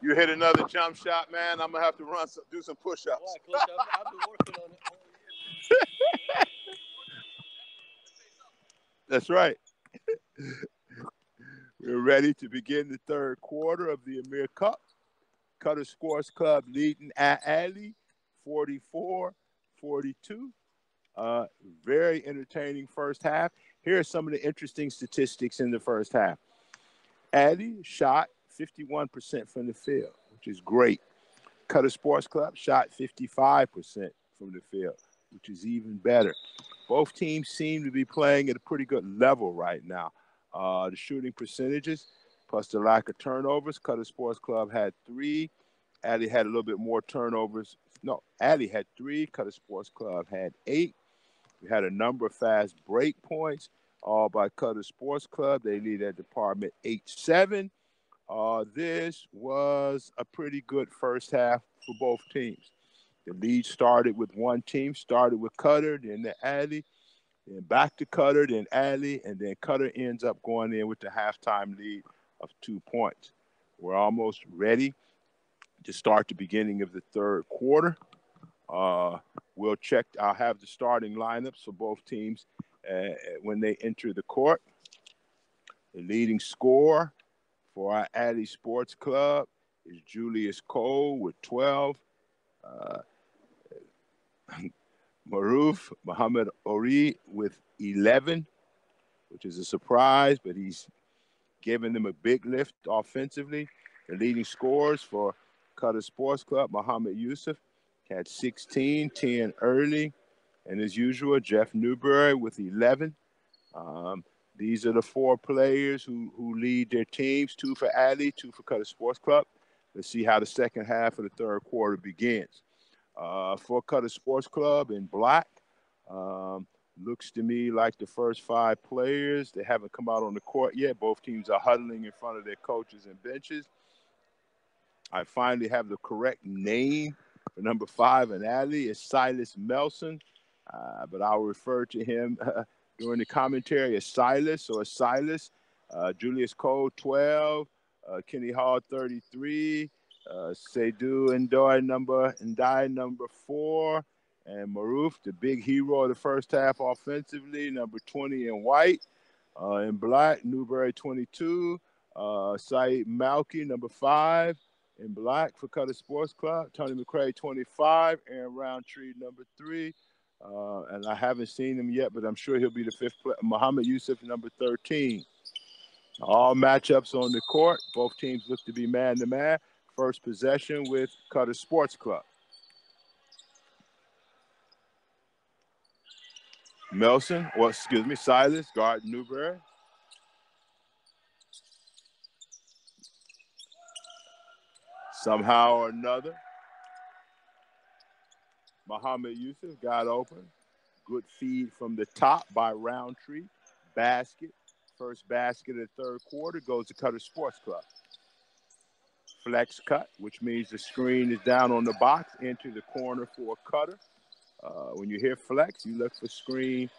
A: You hit another jump shot, man. I'm gonna have to do some push-ups.
B: Why, Coach? I've been working on it all year.
A: That's right. We're ready to begin the third quarter of the Emir Cup. Qatar Sports Club leading at Ahli, 44-42. Very entertaining first half. Here are some of the interesting statistics in the first half. Ahli shot 51% from the field, which is great. Qatar Sports Club shot 55% from the field, which is even better. Both teams seem to be playing at a pretty good level right now. The shooting percentages, plus the lack of turnovers, Qatar Sports Club had 3. Ahli had a little bit more turnovers. No, Ahli had 3. Qatar Sports Club had 8. We had a number of fast break points, all by Qatar Sports Club. They lead that department 8-7. This was a pretty good first half for both teams. The lead started with one team, started with Qatar, then the Ahli, then back to Qatar, then Ahli, and then Qatar ends up going in with the halftime lead of 2 points. We're almost ready to start the beginning of the third quarter. We'll check. I'll have the starting lineups for both teams when they enter the court. The leading scorer for our Ahli Sports Club is Julius Cole with 12. Maruf Muhammad Ori with 11, which is a surprise, but he's giving them a big lift offensively. The leading scorers for Qatar Sports Club, Muhammad Yusuf, had 16, 10 early. And as usual, Jeff Newberry with 11. These are the 4 players who lead their teams, 2 for Ahli, 2 for Qatar Sports Club. Let's see how the second half of the third quarter begins. For Qatar Sports Club in black, looks to me like the first 5 players. They haven't come out on the court yet. Both teams are huddling in front of their coaches and benches. I finally have the correct name for number 5 in Ahli. It's Silas Melson, but I'll refer to him during the commentary as Silas or Silas. Julius Cole, 12. Kenny Hall, 33. Seydou Ndiaye, number 4. And Maruf, the big hero of the first half offensively, number 20 in white. In black, Newberry, 22. Saeed Malky, number 5. In black for Qatar Sports Club. Tony McCray, 25. Aaron Roundtree, number 3. And I haven't seen him yet, but I'm sure he'll be the 5th player. Muhammad Yusuf, number 13. All matchups on the court. Both teams look to be man-to-man. First possession with Qatar Sports Club. Silas, guard Newberry. Somehow or another, Muhammad Yusuf got open. Good feed from the top by Roundtree. Basket. First basket of the third quarter goes to Qatar Sports Club. Flex cut, which means the screen is down on the box into the corner for Qatar. When you hear flex, you look for screen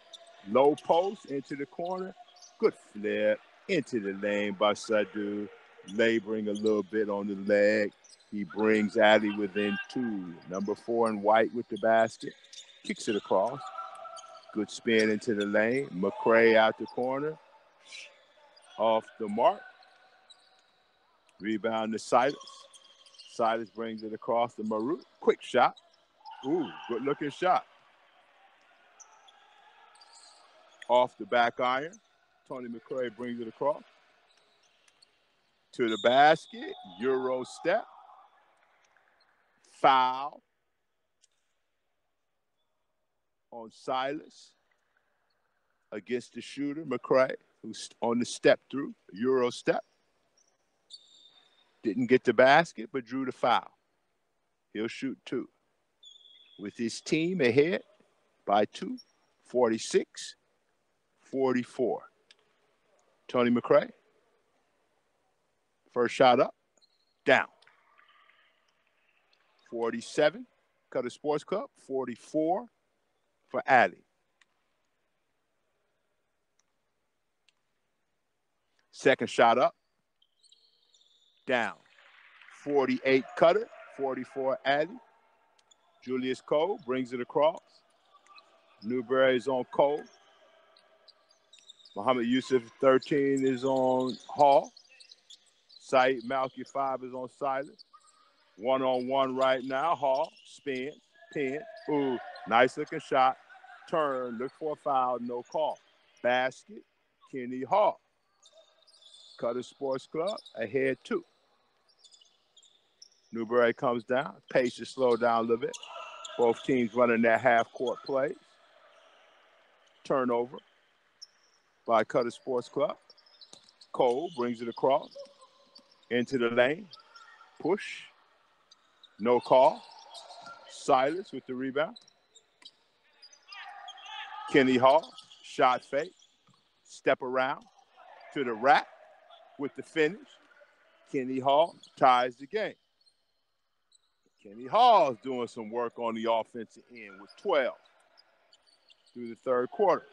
A: low post into the corner. Good flip into the lane by Sadu, laboring a little bit on the leg. He brings Ahli within 2. Number 4 in white with the basket. Kicks it across. Good spin into the lane. McCray out the corner. Off the mark. Rebound to Silas. Silas brings it across the Marut. Quick shot. Ooh, good looking shot. Off the back iron. Tony McCray brings it across. To the basket. Euro step. Foul on Silas against the shooter, McCray, who's on the step through, Euro step. Didn't get the basket, but drew the foul. He'll shoot 2. With his team ahead by 2, 46-44. Tony McCray. First shot up, down. 47, Qatar Sports Club. 44 for Ahli. Second shot up, down. 48 Qatar, 44 Ahli. Julius Cole brings it across. Newberry is on Cole. Muhammad Yusuf, 13, is on Hall. Saeed Malki, 5, is on Silas. One-on-one right now. Hall spins, pin. Ooh, nice looking shot. Turn, look for a foul, no call. Basket, Kenny Hall. Qatar Sports Club, ahead 2. Newberry comes down. Pace is slowed down a little bit. Both teams running their half-court plays. Turnover by Qatar Sports Club. Cole brings it across into the lane. Push. No call. Silas with the rebound. Kenny Hall, shot fake. Step around to the rack with the finish. Kenny Hall ties the game. Kenny Hall is doing some work on the offensive end with 12 through the third quarter.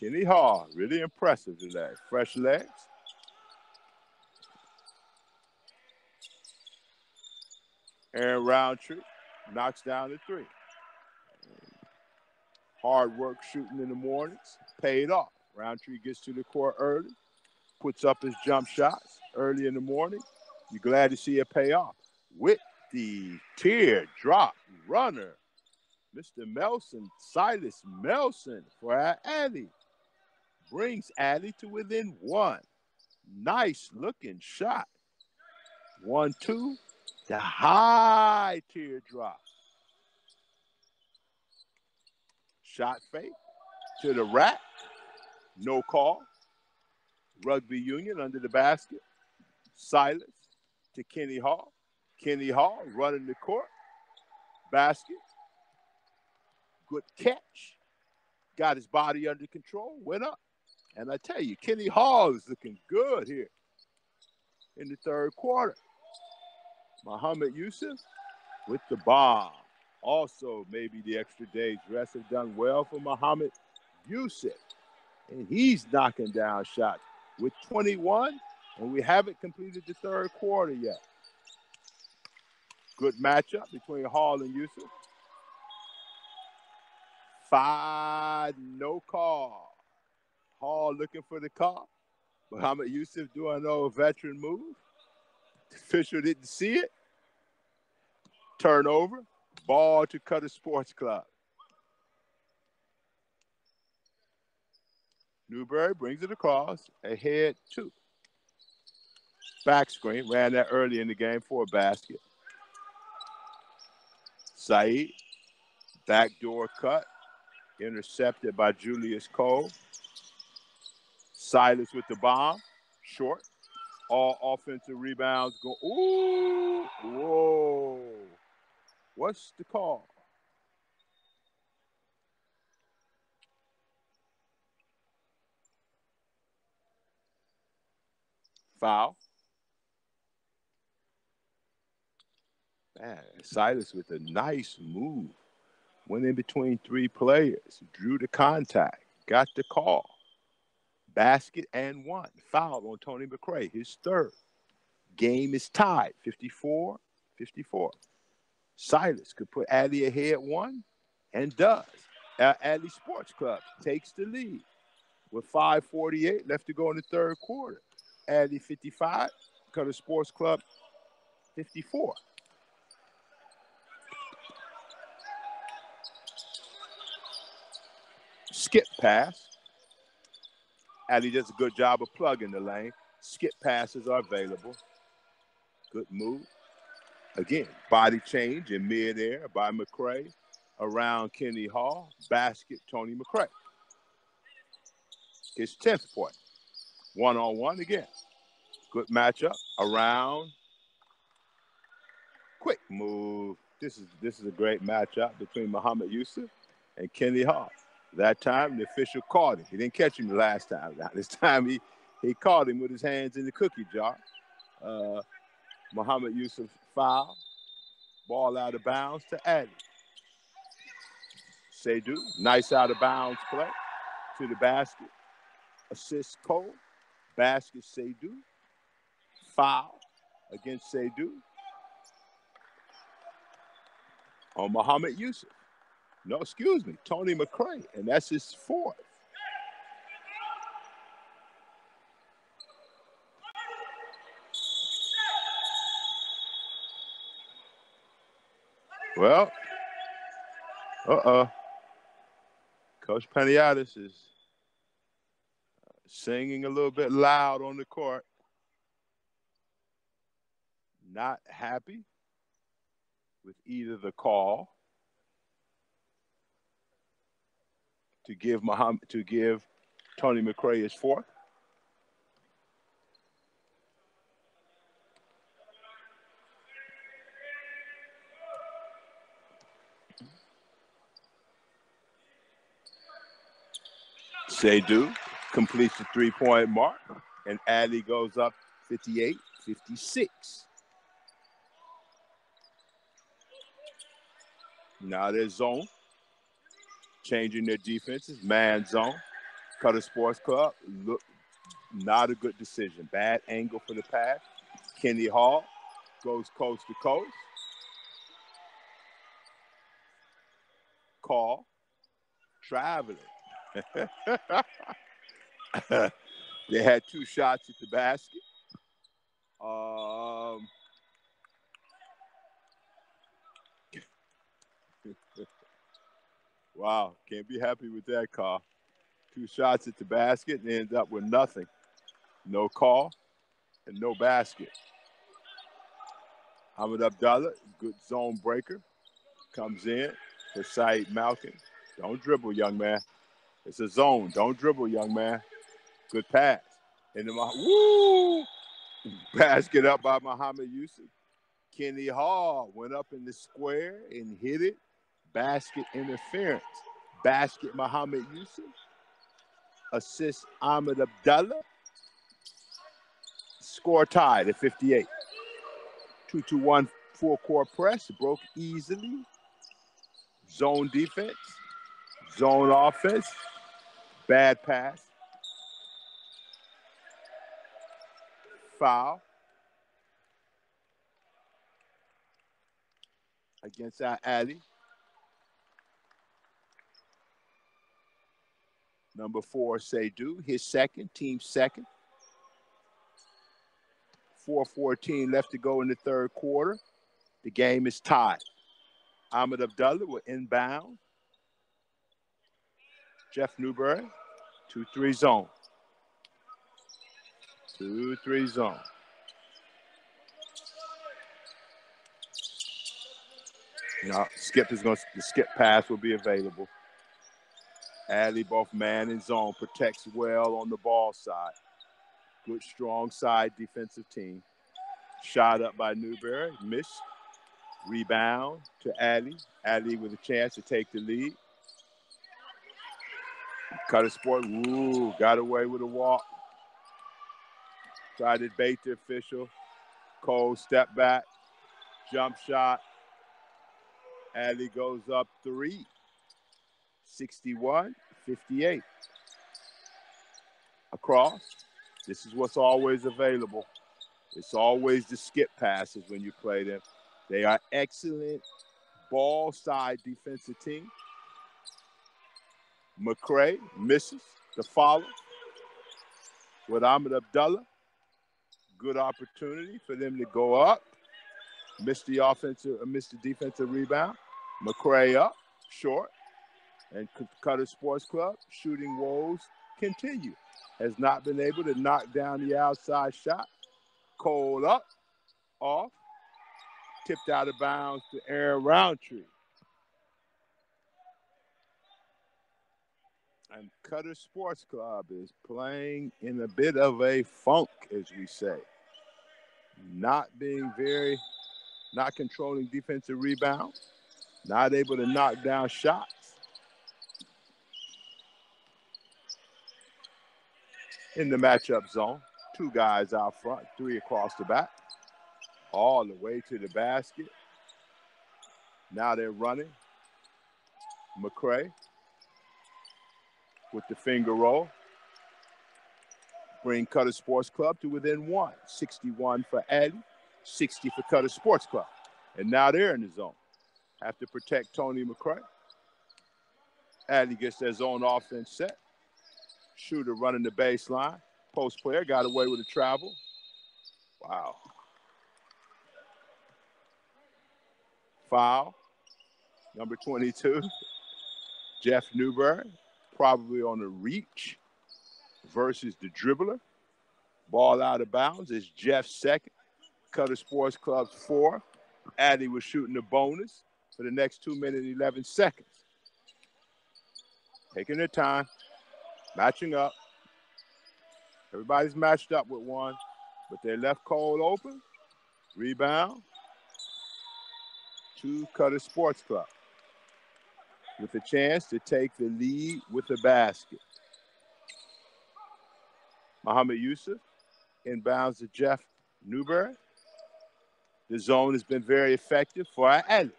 A: Kenny Hall, really impressive today. Fresh legs. Aaron Roundtree knocks down the 3. Hard work shooting in the mornings paid off. Roundtree gets to the court early, puts up his jump shots early in the morning. You're glad to see it pay off. With the teardrop runner, Mr. Melson, Silas Melson for Ahli, brings Ahli to within 1. Nice looking shot. 1-2, the high teardrop. Shot fake to the rack, no call. Rugby Union under the basket. Silas to Kenny Hall. Kenny Hall running the court. Basket. Good catch. Got his body under control. Went up. And I tell you, Kenny Hall is looking good here in the third quarter. Muhammad Yusuf with the bomb. Also, maybe the extra day's rest have done well for Muhammad Yusuf. And he's knocking down shots with 21, and we haven't completed the third quarter yet. Good matchup between Hall and Yusuf. 5, no call. Hall looking for the call. Muhammad Yusuf doing an old veteran move. The official didn't see it. Turnover. Ball to Qatar Sports Club. Newberry brings it across. Ahead 2. Back screen. Ran that early in the game for a basket. Saeed. Backdoor cut. Intercepted by Julius Cole. Silas with the bomb. Short. All offensive rebounds go. Ooh. Whoa. What's the call? Foul. Man, Silas with a nice move. Went in between 3 players. Drew the contact. Got the call. Basket and 1. Foul on Tony McRae. His 3rd. Game is tied. 54-54. Silas could put Ahli ahead 1 and does. Ahli Sports Club takes the lead with 5:48 left to go in the third quarter. Ahli 55, Qatar Sports Club 54. Skip pass. Ahli does a good job of plugging the lane. Skip passes are available. Good move. Again, body change in midair by McRae around Kenny Hall. Basket, Tony McRae. His 10th point. 1-on-1 again. Good matchup around. Quick move. This is a great matchup between Muhammad Yusuf and Kenny Hall. That time, the official caught him. He didn't catch him the last time. Now, this time, he caught him with his hands in the cookie jar. Muhammad Yusuf foul. Ball out of bounds to Ahli. Seydu, nice out of bounds play to the basket. Assist Cole. Basket Seydu. Foul. against Seydu on Muhammad Yusuf. No, excuse me, Tony McCray, and that's his fourth. Well, Coach Paniatis is singing a little bit loud on the court. Not happy with either the call to give Tony McCray his fourth. Seydu completes the three-point mark, and Ahli goes up 58-56. Now they're zone, changing their defenses, man zone. Qatar Sports Club, look, not a good decision. Bad angle for the pass. Kenny Hall goes coast to coast. Call, traveling. They had two shots at the basket. Wow, can't be happy with that call. Two shots at the basket and end up with nothing. No call and no basket. Ahmed Abdallah, good zone breaker, comes in for Saeed Malkin. Don't dribble, young man. It's a zone. Don't dribble, young man. Good pass. And the woo! Basket up by Muhammad Yusuf. Kenny Hall went up in the square and hit it. Basket interference. Basket Muhammad Yusuf. Assist Ahmed Abdallah. Score tied at 58. 2-2-1 full-court press. Broke easily. Zone defense. Zone offense. Bad pass. Foul. Against Ahli. Number 4, Seydu, his second, team second. 4:14 left to go in the third quarter. The game is tied. Ahmed Abdallah will inbound. Jeff Newberry, 2-3 zone. 2-3 zone. Now, the skip pass will be available. Ahli, both man and zone, protects well on the ball side. Good, strong side defensive team. Shot up by Newberry, missed. Rebound to Ahli. Ahli with a chance to take the lead. Qatar Sport, got away with a walk. Tried to bait the official. Cole, step back, jump shot. Ahli goes up 3. 61-58. Across. This is what's always available. It's always the skip passes when you play them. They are excellent ball side defensive team. McCray misses the follow with Ahmed Abdallah. Good opportunity for them to go up. Missed the defensive rebound. McCray up, short. And Qatar Sports Club shooting woes continue. Has not been able to knock down the outside shot. Cole up, off, tipped out of bounds to Aaron Roundtree. And Qatar Sports Club is playing in a bit of a funk, as we say. Not controlling defensive rebounds, not able to knock down shots. In the matchup zone, 2 guys out front, 3 across the back, all the way to the basket. Now they're running. McCray with the finger roll. Bring Qatar Sports Club to within 1. 61 for Ahli, 60 for Qatar Sports Club. And now they're in the zone. Have to protect Tony McCray. Ahli gets their zone offense set. Shooter running the baseline. Post player got away with a travel. Wow. Foul. Number 22. Jeff Newberry, probably on a reach versus the dribbler. Ball out of bounds is Jeff's second. Qatar Sports Club's fourth. Ahli was shooting the bonus for the next 2 minutes and 11 seconds. Taking their time, matching up. Everybody's matched up with one, but they're left cold open. Rebound to Qatar Sports Club with a chance to take the lead with the basket. Muhammad Yusuf inbounds to Jeff Newberry. The zone has been very effective for Ahli.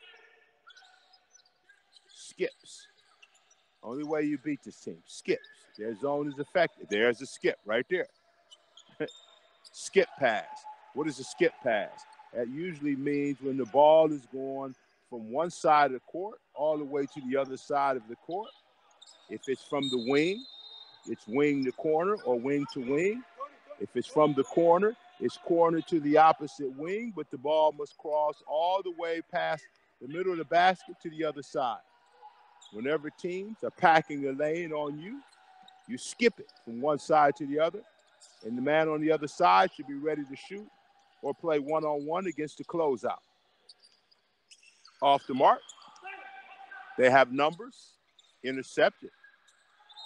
A: Skips. Only way you beat this team, skips. Their zone is effective. There's a skip right there. Skip pass. What is a skip pass? That usually means when the ball is going from one side of the court all the way to the other side of the court. If it's from the wing, it's wing to corner or wing to wing. If it's from the corner, it's corner to the opposite wing, but the ball must cross all the way past the middle of the basket to the other side. Whenever teams are packing a lane on you, you skip it from one side to the other, and the man on the other side should be ready to shoot or play one-on-one against the closeout. Off the mark. They have numbers. Intercepted.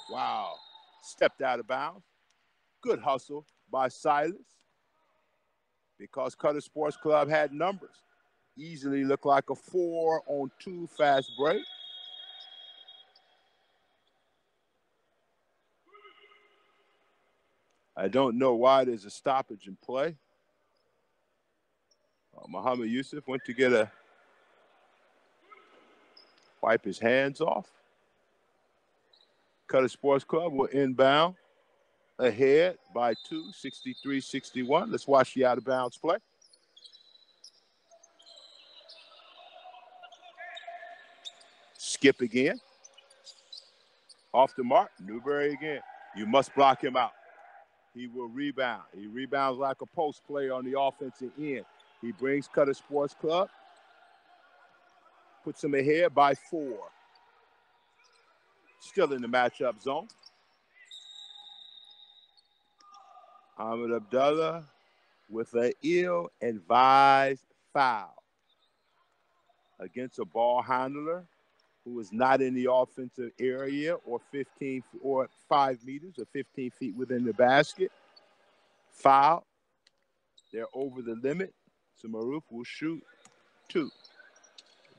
A: Wow. Stepped out of bounds. Good hustle by Silas because Qatar Sports Club had numbers. Easily looked like a 4-on-2 fast break. I don't know why there's a stoppage in play. Muhammad Yusuf went to get wipe his hands off. Qatar Sports Club will inbound ahead by 2, 63-61. Let's watch the out-of-bounds play. Skip again. Off the mark. Newberry again. You must block him out. He will rebound. He rebounds like a post player on the offensive end. He brings Qatar Sports Club. Puts him ahead by 4. Still in the matchup zone. Ahmed Abdullah with an ill-advised foul against a ball handler who is not in the offensive area or 15 or 5 meters or 15 feet within the basket. Foul. They're over the limit. So Maruf will shoot 2.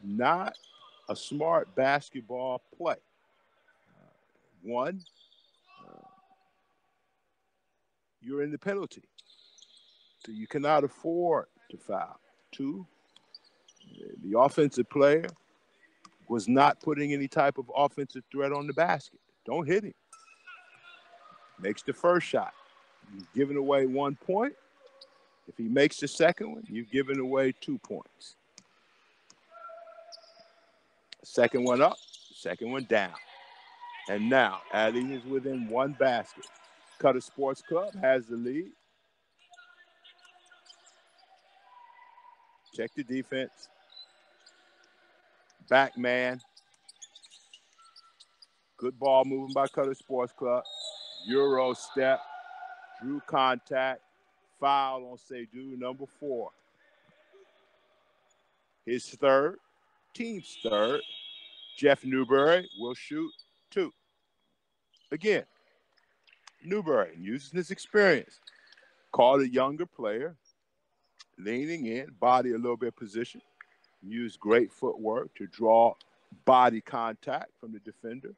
A: Not a smart basketball play. 1, you're in the penalty. So you cannot afford to foul. 2, the offensive player was not putting any type of offensive threat on the basket. Don't hit him. Makes the first shot. You've given away 1 point. If he makes the second one, you've given away 2 points. Second one up, second one down. And now, Ahli is within 1 basket. Qatar Sports Club has the lead. Check the defense. Back man. Good ball moving by Qatar Sports Club. Euro step. Drew contact. Foul on Seydou, number 4. His third. Team's third. Jeff Newberry will shoot 2. Again, Newberry using his experience. Called a younger player. Leaning in, body a little bit position. Used great footwork to draw body contact from the defender.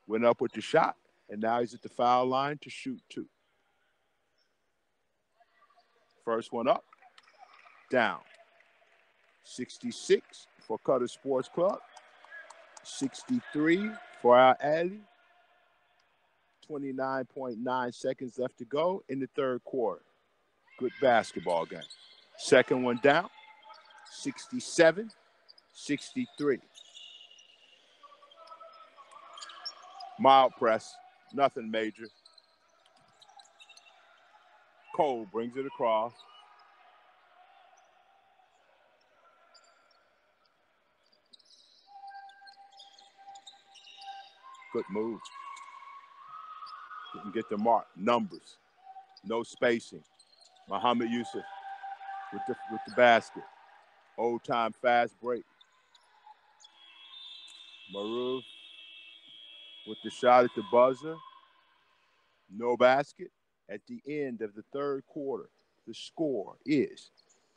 A: Went up with the shot, and now he's at the foul line to shoot 2. First one up, down. 66 for Qatar Sports Club. 63 for our Ahli. 29.9 seconds left to go in the third quarter. Good basketball game. Second one down, 67-63. Mild press, nothing major. Cole brings it across. Good move. Didn't get the mark. Numbers. No spacing. Muhammad Yusuf with the basket. Old time fast break. Maruf with the shot at the buzzer. No basket. At the end of the third quarter, the score is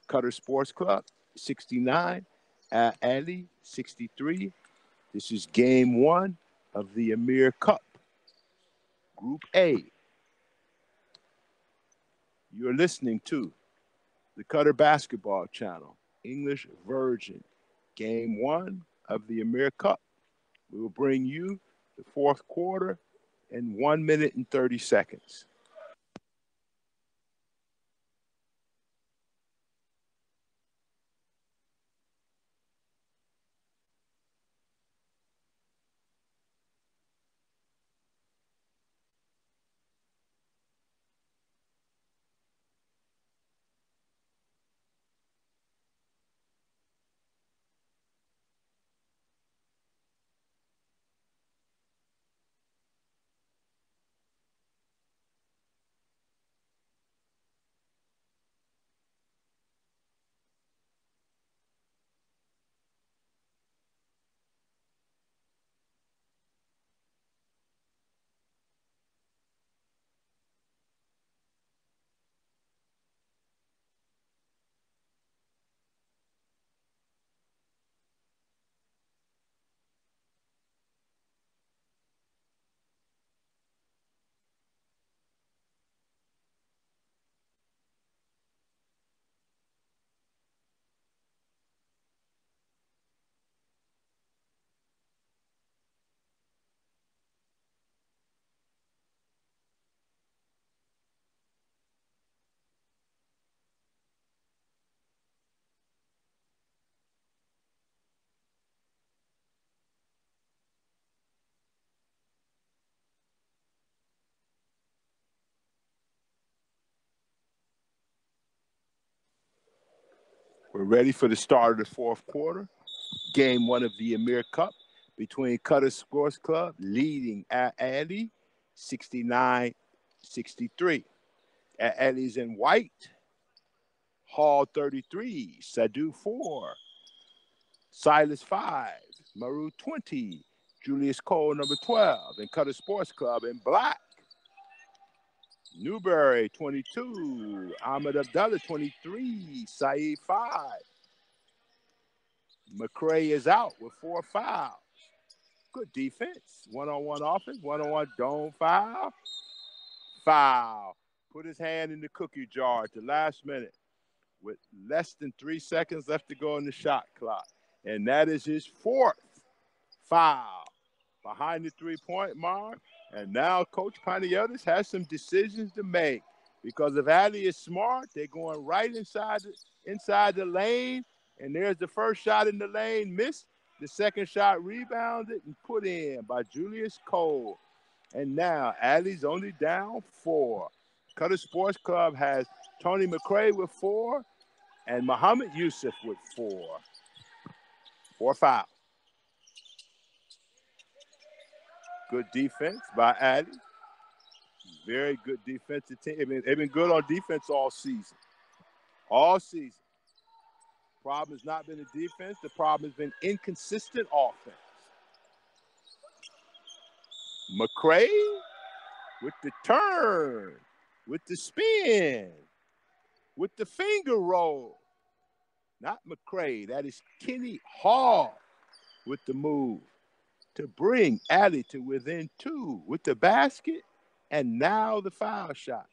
A: Qatar Sports Club 69, Ali 63. This is game one of the Emir Cup, Group A. You're listening to the Qatar Basketball Channel, English version, game one of the Emir Cup. We will bring you the fourth quarter in 1 minute and 30 seconds. We're ready for the start of the fourth quarter. Game one of the Emir Cup between Qatar Sports Club leading Ali 69-63. Ali's in white. Hall 33, Sadu 4, Silas 5, Maru 20, Julius Cole number 12, and Qatar Sports Club in black. Newberry 22, Ahmed Abdullah 23, Saeed 5. McCray is out with 4 fouls. Good defense. One-on-one offense, one-on-one, don't foul. Foul. Put his hand in the cookie jar at the last minute with less than 3 seconds left to go in the shot clock. And that is his 4th foul behind the three-point mark. And now Coach Panayiotis has some decisions to make because if Ali is smart, they're going right inside the lane. And there's the first shot in the lane, missed. The second shot rebounded and put in by Julius Cole. And now Ali's only down 4. Qatar Sports Club has Tony McCray with 4 and Muhammad Yusuf with 4. 4 fouls. Good defense by Ali. Very good defensive team. They've been good on defense all season. All season. Problem has not been the defense. The problem has been inconsistent offense. McCray with the turn, with the spin, with the finger roll. Not McCray. That is Kenny Hall with the move to bring Ali to within 2 with the basket and now the foul shot.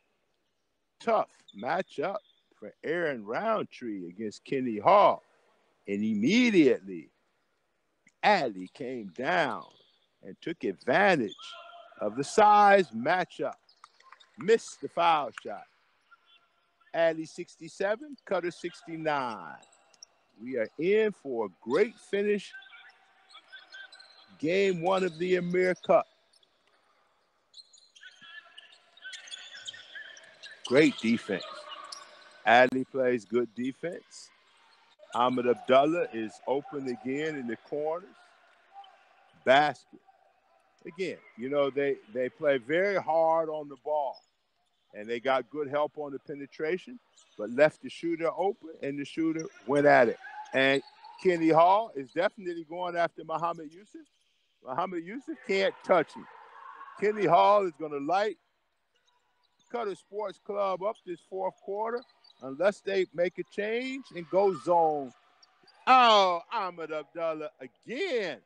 A: Tough matchup for Aaron Roundtree against Kenny Hall. And immediately, Ali came down and took advantage of the size matchup. Missed the foul shot. Ahli 67, Qatar 69. We are in for a great finish. Game 1 of the Emir Cup. Great defense. Ahli plays good defense. Ahmed Abdullah is open again in the corners. Basket. Again, you know, they play very hard on the ball. And they got good help on the penetration, but left the shooter open, and the shooter went at it. And Kenny Hall is definitely going after Muhammad Yusuf. Muhammad Yusuf can't touch him. Kenny Hall is going to light Qatar Sports Club up this fourth quarter unless they make a change and go zone. Oh, Ahmed Abdullah again.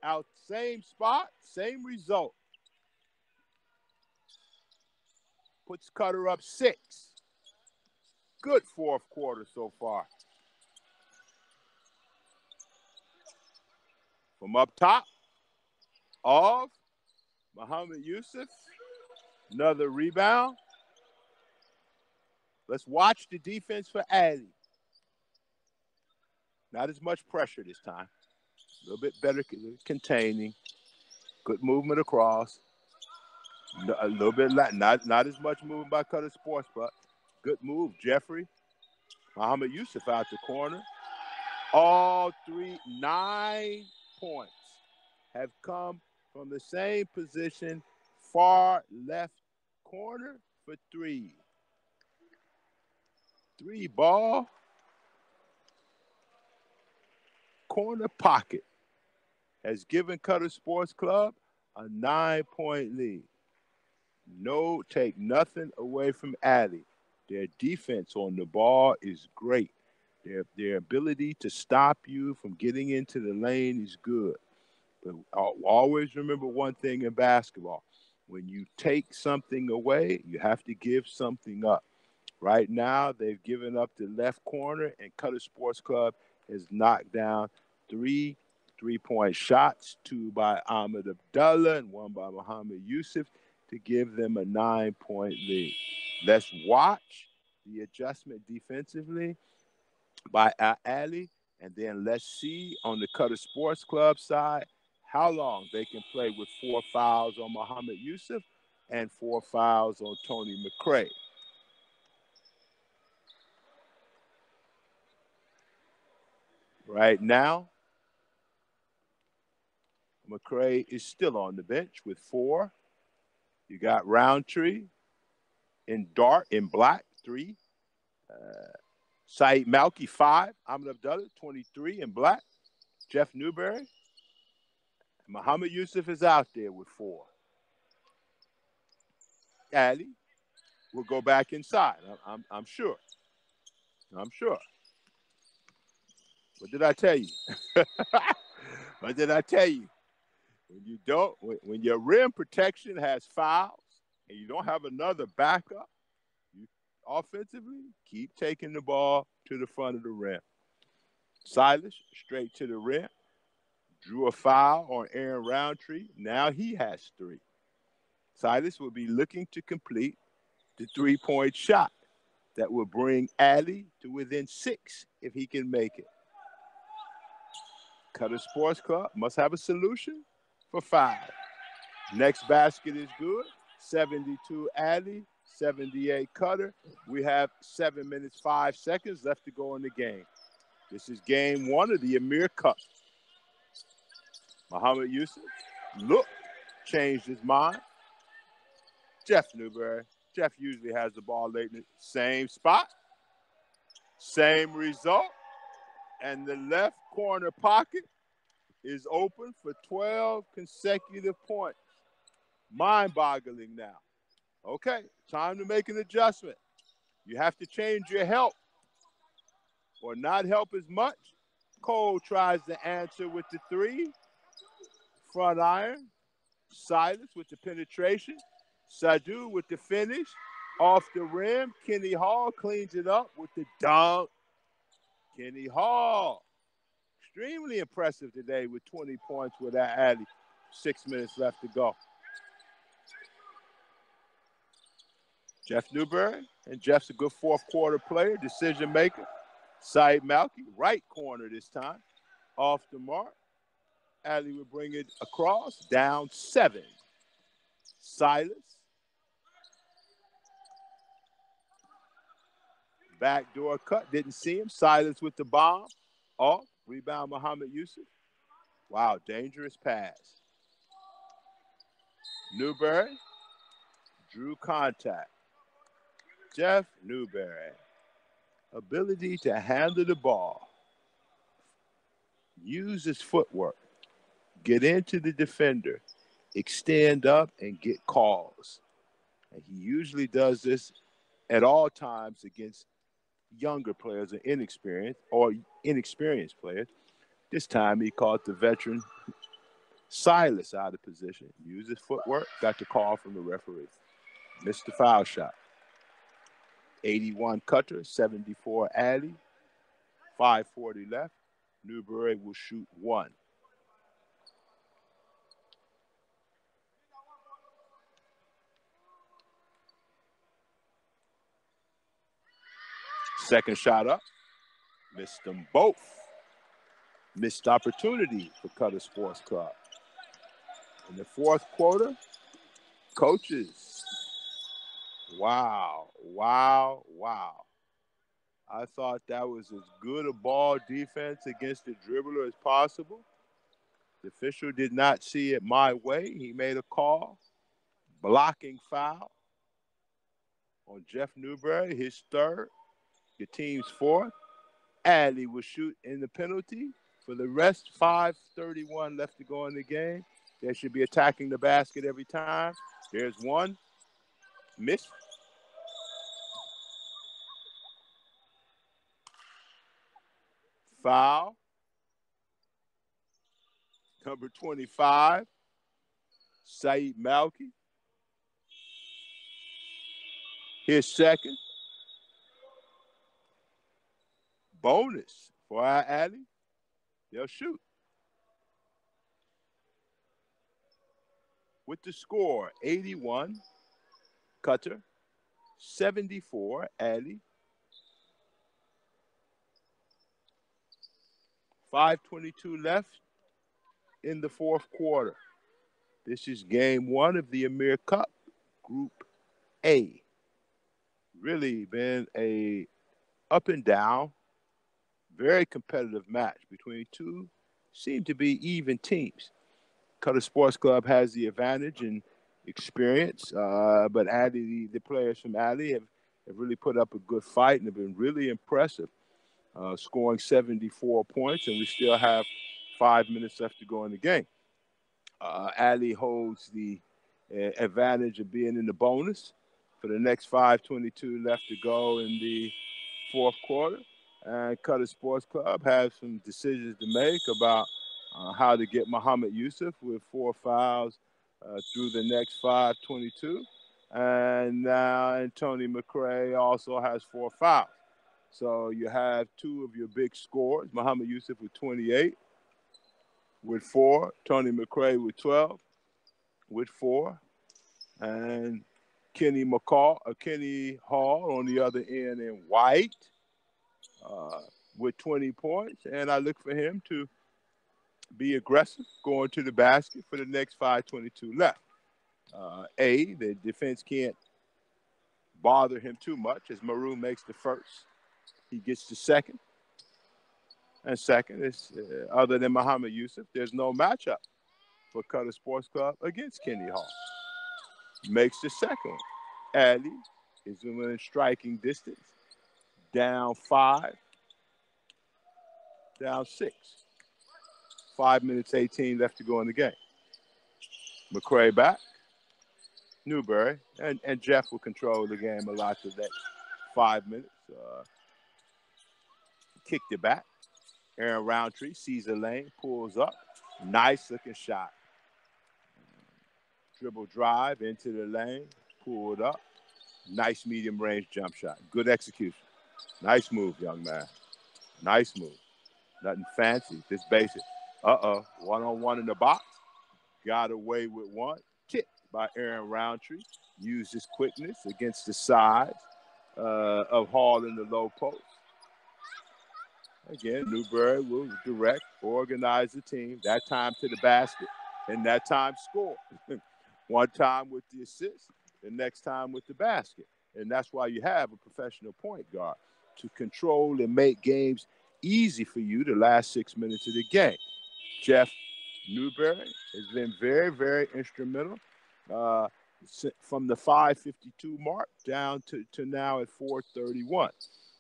A: Out same spot, same result. Puts Qatar up 6. Good fourth quarter so far. From up top of Muhammad Yusuf. Another rebound. Let's watch the defense for Ahli. Not as much pressure this time. A little bit better containing. Good movement across. A little bit not as much movement by Qatar Sports, but good move, Jeffrey. Muhammad Yusuf out the corner. All 9 points have come from the same position, far left corner for 3. 3 ball, corner pocket has given Qatar Sports Club a 9-point lead. No, take nothing away from Ahli. Their defense on the ball is great. Their ability to stop you from getting into the lane is good. But always remember one thing in basketball. When you take something away, you have to give something up. Right now, they've given up the left corner, and Qatar Sports Club has knocked down 3 3-point shots, 2 by Ahmed Abdullah and 1 by Muhammad Yusuf, to give them a 9-point lead. Let's watch the adjustment defensively by Ahli, and then let's see on the Qatar Sports Club side how long they can play with 4 fouls on Muhammad Yusuf and 4 fouls on Tony McCray. Right now, McCray is still on the bench with 4. You got Roundtree in black, 3. Saeed Malki, 5. Ahmed Abdullah, 23 in black. Jeff Newberry. Muhammad Yusuf is out there with 4. Ahli will go back inside. I'm sure. I'm sure. What did I tell you? What did I tell you? When your rim protection has fouls and you don't have another backup, you offensively keep taking the ball to the front of the rim. Silas straight to the rim, drew a foul on Aaron Roundtree. Now he has 3. Silas will be looking to complete the 3-point shot that will bring Ahli to within 6 if he can make it. Qatar Sports Club must have a solution for 5. Next basket is good. 72 Ahli, 78 Qatar. We have 7 minutes, 5 seconds left to go in the game. This is game 1 of the Emir Cup. Muhammad Yusuf changed his mind. Jeff Newberry. Jeff usually has the ball late in the same spot. Same result. And the left corner pocket is open for 12 consecutive points. Mind-boggling now. Okay, time to make an adjustment. You have to change your help or not help as much. Cole tries to answer with the 3. Front iron. Silas with the penetration. Sadu with the finish. Off the rim. Kenny Hall cleans it up with the dunk. Kenny Hall. Extremely impressive today with 20 points with that Ahli. 6 minutes left to go. Jeff Newberry, and Jeff's a good fourth quarter player, decision maker. Saeed Malky, right corner this time, off the mark. Ahli will bring it across, down 7. Silas. Backdoor cut, didn't see him. Silas with the bomb. Off, rebound Muhammad Yusuf. Wow, dangerous pass. Newberry drew contact. Jeff Newberry, ability to handle the ball, use his footwork, get into the defender, extend up, and get calls. And he usually does this at all times against younger players or inexperienced players. This time he caught the veteran Silas out of position. Used his footwork, got the call from the referee. Missed the foul shot. 81 Qatar, 74 Ahli. 5:40 left. Newberry will shoot 1. Second shot up. Missed them both. Missed opportunity for Qatar Sports Club. In the fourth quarter, coaches. Wow. I thought that was as good a ball defense against the dribbler as possible. The official did not see it my way. He made a call. Blocking foul on Jeff Newberry, his third, the team's fourth. Ahli will shoot in the penalty. For the rest, 5:31 left to go in the game. They should be attacking the basket every time. There's one. Miss. Foul. Number 25, Saeed Malky. His second. Bonus for our Ahli. They'll shoot. With the score, 81 Qatar, 74 Ahli. 5:22 left in the fourth quarter. This is game 1 of the Emir Cup, Group A. Really been a up and down, very competitive match between two seem to be even teams. Qatar Sports Club has the advantage in experience, but Ahli, the players from Ahli have really put up a good fight and have been really impressive, scoring 74 points, and we still have 5 minutes left to go in the game. Ahli holds the advantage of being in the bonus for the next 5:22 left to go in the fourth quarter. And Qatar Sports Club has some decisions to make about how to get Muhammad Yusuf with 4 fouls through the next 5:22. And now Tony McRae also has 4 fouls. So you have 2 of your big scorers, Muhammad Yusuf with 28 with 4, Tony McRae with 12 with 4, and Kenny Hall on the other end in white with 20 points. And I look for him to be aggressive going to the basket for the next 5:22 left. The defense can't bother him too much as Maroon makes the first. He gets the second. And second is, other than Muhammad Yusuf, there's no matchup for Qatar Sports Club against Kenny Hall. Makes the second one. Ahli is within striking distance. Down 5. Down 6. 5 minutes, 18 left to go in the game. McRae back. Newberry. And Jeff will control the game a lot the next 5 minutes. Kicked it back. Aaron Roundtree sees a lane, pulls up. Nice looking shot. Dribble drive into the lane, pulled up. Nice medium range jump shot. Good execution. Nice move, young man. Nice move. Nothing fancy, just basic. One-on-one in the box. Got away with one. Tipped by Aaron Roundtree. Use his quickness against the size of Hall in the low post. Again, Newberry will direct, organize the team, that time to the basket, and that time score. One time with the assist, the next time with the basket. And that's why you have a professional point guard, to control and make games easy for you the last 6 minutes of the game. Jeff Newberry has been very, very instrumental from the 5:52 mark down to now at 4:31.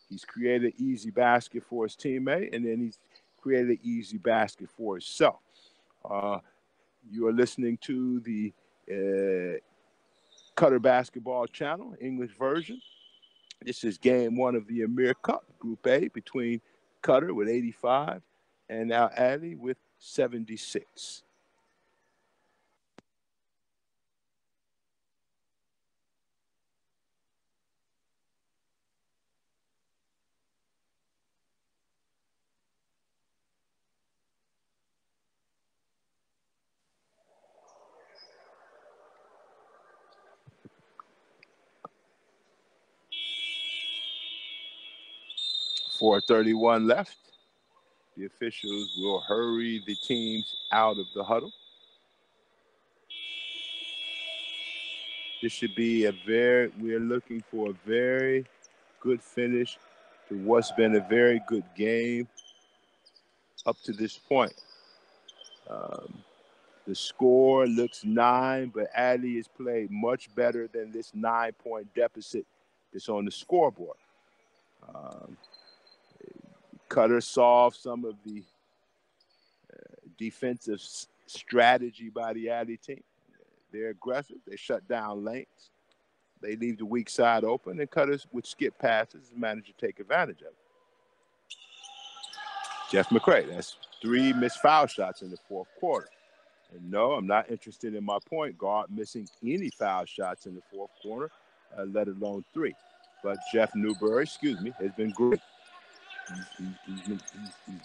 A: He's created an easy basket for his teammate, and then he's created an easy basket for himself. You are listening to the Qatar Basketball Channel, English version. This is game one of the Emir Cup, Group A, between Qatar with 85 and Al Ahli with 76. .431 left. The officials will hurry the teams out of the huddle. This should be we're looking for a very good finish to what's been a very good game up to this point. The score looks 9, but Ahli has played much better than this 9-point deficit that's on the scoreboard. Qatar solved some of the defensive strategy by the Ahli team. They're aggressive. They shut down lanes. They leave the weak side open, and Qatar, with skip passes, manage to take advantage of it. Jeff McCray, that's 3 missed foul shots in the fourth quarter. And no, I'm not interested in my point guard missing any foul shots in the fourth quarter, let alone 3. But Jeff Newberry, has been great. He's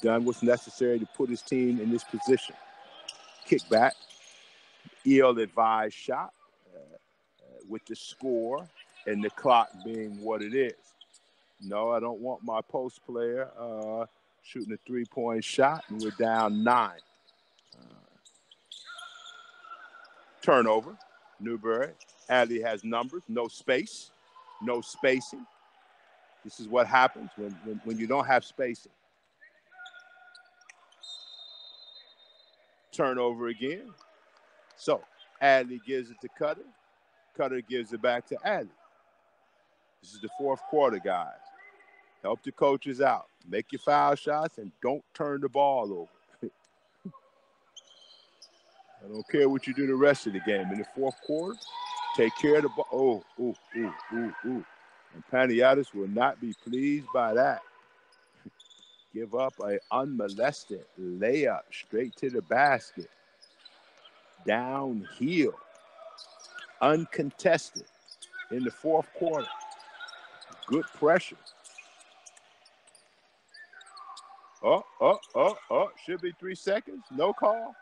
A: done what's necessary to put his team in this position. Kick back, ill-advised shot with the score and the clock being what it is. No, I don't want my post player shooting a 3-point shot, and we're down 9. Turnover, Newberry. Ahli has numbers, no space, no spacing. This is what happens when you don't have spacing. Turnover again. So Ahli gives it to Qatar. Qatar gives it back to Ahli. This is the fourth quarter, guys. Help the coaches out. Make your foul shots and don't turn the ball over. I don't care what you do the rest of the game. In the fourth quarter, take care of the ball. And Paniatis will not be pleased by that. Give up an unmolested layup straight to the basket. Downhill. Uncontested in the fourth quarter. Good pressure. Should be 3 seconds. No call.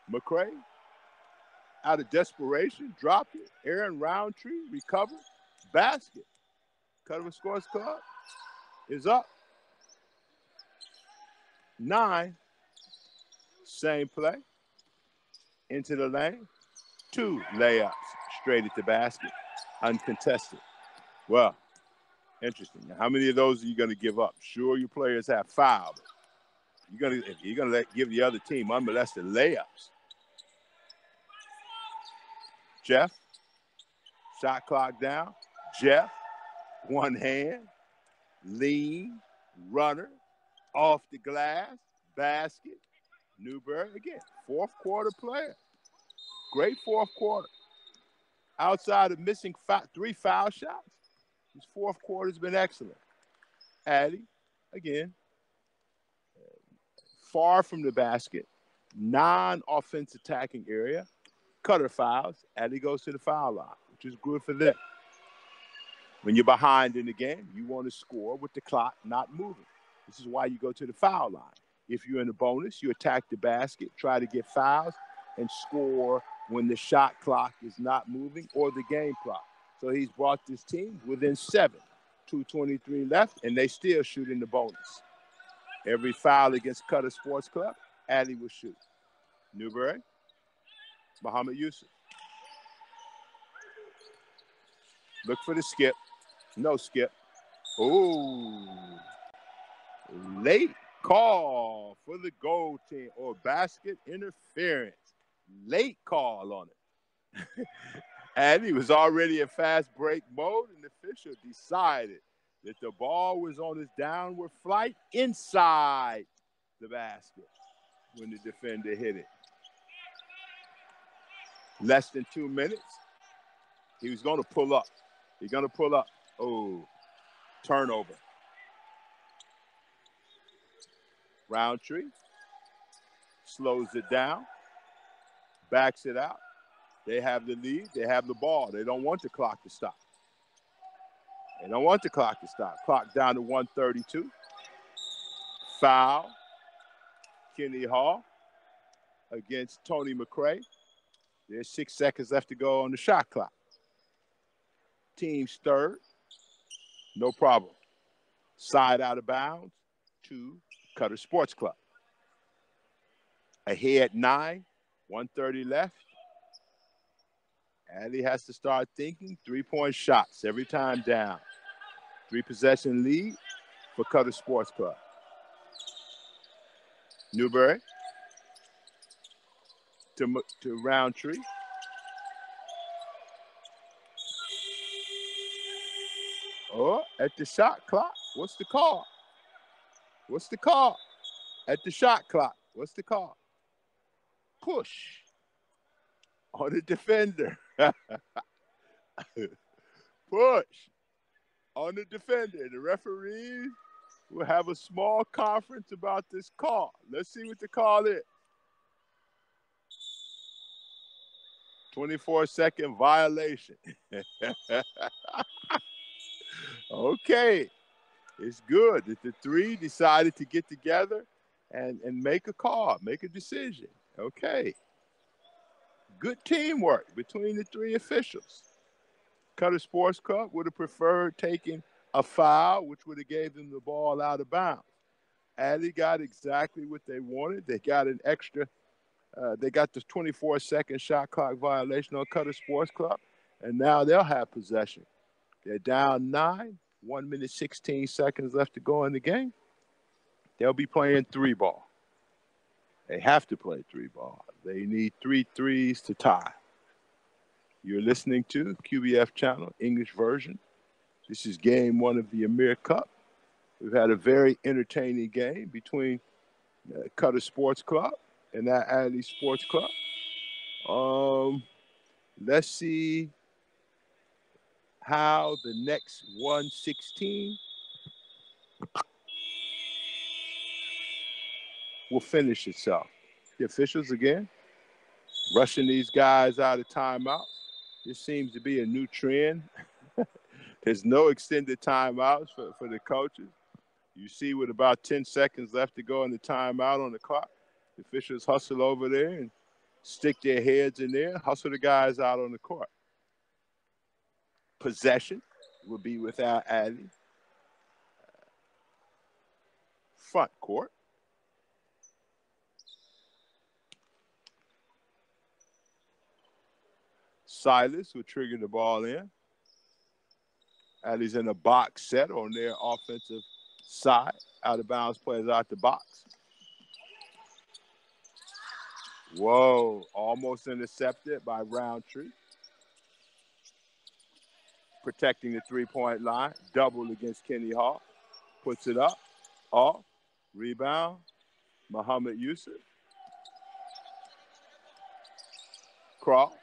A: McCray, out of desperation, dropped it. Aaron Roundtree recovered. Basket. Qatar Scores Club is up. 9. Same play. Into the lane. 2 layups straight at the basket. Uncontested. Well, interesting. Now, how many of those are you going to give up? Sure, your players have fouled. If you're going to give the other team unmolested layups. Jeff, shot clock down. Jeff, one hand, lean, runner, off the glass, basket. Newberry, again, fourth quarter player. Great fourth quarter. Outside of missing 3 foul shots, his fourth quarter's been excellent. Ahli, again, far from the basket, non-offense attacking area. Qatar fouls. Ahli goes to the foul line, which is good for them. When you're behind in the game, you want to score with the clock not moving. This is why you go to the foul line. If you're in a bonus, you attack the basket, try to get fouls, and score when the shot clock is not moving or the game clock. So he's brought this team within 7, 2:23 left, and they still shooting the bonus. Every foul against Qatar Sports Club, Ali will shoot. Newberry, Muhammad Yusuf. Look for the skip. No skip. Ooh. Late call for the goal team or basket interference. Late call on it. And he was already in fast break mode, and the official decided that the ball was on his downward flight inside the basket when the defender hit it. Less than 2 minutes. He was going to pull up. He's going to pull up. Oh, turnover. Roundtree slows it down, backs it out. They have the lead. They have the ball. They don't want the clock to stop. They don't want the clock to stop. Clock down to 1:32. Foul. Kenny Hall against Tony McCray. There's 6 seconds left to go on the shot clock. Team stirred. No problem. Side out of bounds to Qatar Sports Club. Ahead 9, 1:30 left. Ali has to start thinking 3-point shots every time down. 3-possession lead for Qatar Sports Club. Newberry to Roundtree. Oh, at the shot clock. What's the call? What's the call? At the shot clock. What's the call? Push on the defender. Push on the defender. The referees will have a small conference about this call. Let's see what the call is. 24-second violation. Okay. It's good that the three decided to get together and make a call, make a decision. Okay. Good teamwork between the three officials. Qatar Sports Club would have preferred taking a foul, which would have gave them the ball out of bounds. Ali got exactly what they wanted. They got an extra, they got the 24-second shot clock violation on Qatar Sports Club, and now they'll have possession. They're down 9, 1 minute, 16 seconds left to go in the game. They'll be playing 3-ball. They have to play 3-ball. They need 3 threes to tie. You're listening to QBF Channel, English version. This is game 1 of the Emir Cup. We've had a very entertaining game between Qatar Sports Club and that Ali Sports Club. Let's see how the next 116 will finish itself. The officials, again, rushing these guys out of timeout. This seems to be a new trend. There's no extended timeouts for the coaches. You see with about 10 seconds left to go in the timeout on the clock, the officials hustle over there and stick their heads in there, hustle the guys out on the court. Possession will be without Ali. Front court. Silas will trigger the ball in. Ali's in a box set on their offensive side. Out of bounds players out the box. Whoa, almost intercepted by Roundtree. Protecting the 3-point line. Double against Kenny Hall. Puts it up. Off. Rebound. Muhammad Yusuf. Cross.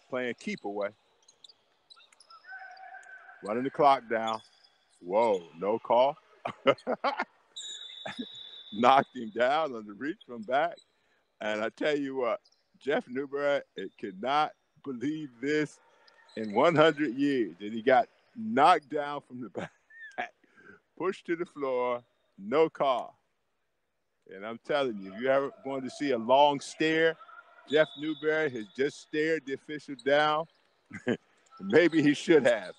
A: Playing keep away. Running the clock down. Whoa, no call. Knocked him down on the reach from back. And I tell you what, Jeff Newberry, it could not believe this in 100 years that he got knocked down from the back, pushed to the floor, no call. And I'm telling you, if you're ever going to see a long stare, Jeff Newberry has just stared the official down. Maybe he should have.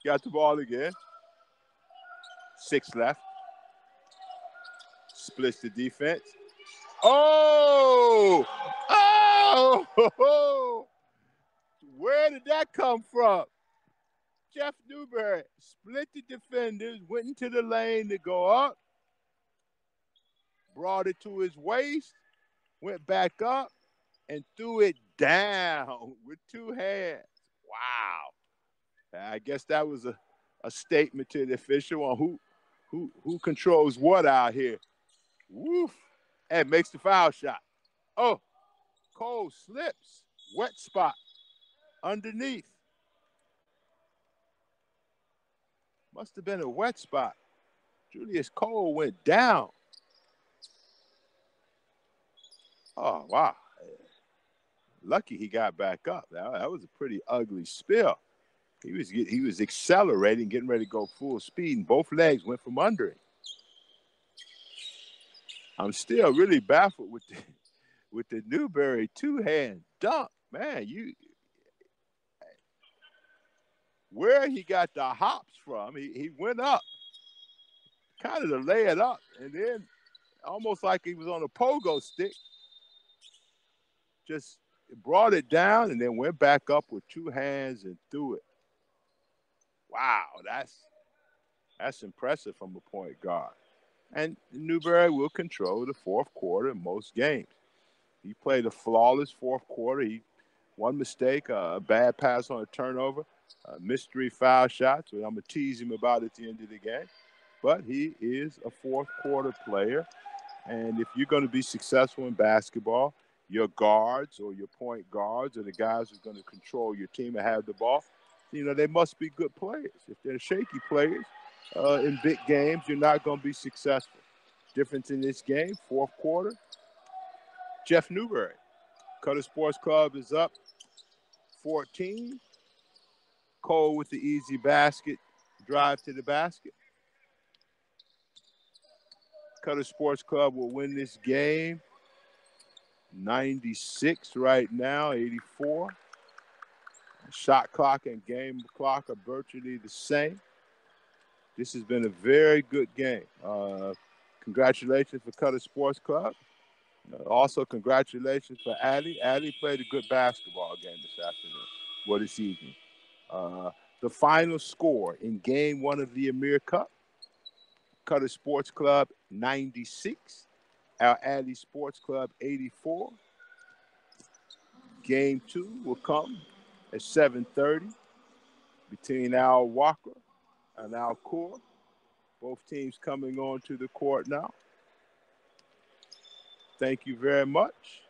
A: Got the ball again. 6 left. Splits the defense. Oh! Oh! Where did that come from? Jeff Newberry split the defenders, went into the lane to go up, brought it to his waist, went back up, and threw it down with 2 hands. Wow. I guess that was a statement to the official on who controls what out here. Woof. And makes the foul shot. Oh, Cole slips. Wet spot underneath. Must have been a wet spot. Julius Cole went down. Oh, wow. Lucky he got back up. That was a pretty ugly spill. He was accelerating, getting ready to go full speed, and both legs went from under him. I'm still really baffled with the Newberry 2-hand dunk. Man, where he got the hops from, he went up, kind of to lay it up, and then almost like he was on a pogo stick, just brought it down and then went back up with 2 hands and threw it. Wow, that's impressive from a point guard. And Newberry will control the 4th quarter in most games. He played a flawless 4th quarter. One mistake, a bad pass on a turnover, a mystery foul shot, so I'm going to tease him about at the end of the game. But he is a 4th quarter player. And if you're going to be successful in basketball, your guards or your point guards or the guys who are going to control your team and have the ball, they must be good players. If they're shaky players in big games, you're not going to be successful. Difference in this game, 4th quarter, Jeff Newberry. Qatar Sports Club is up 14. Cole with the easy basket, drive to the basket. Qatar Sports Club will win this game 96 right now, 84. Shot clock and game clock are virtually the same. This has been a very good game. Congratulations for Qatar Sports Club. Also, congratulations for Ali. Ali played a good basketball game this afternoon, this evening. The final score in Game 1 of the Emir Cup, Qatar Sports Club 96, Al Ali Sports Club 84. Game 2 will come at 7:30 between Al Walker and Al Khor. Both teams coming on to the court now. Thank you very much.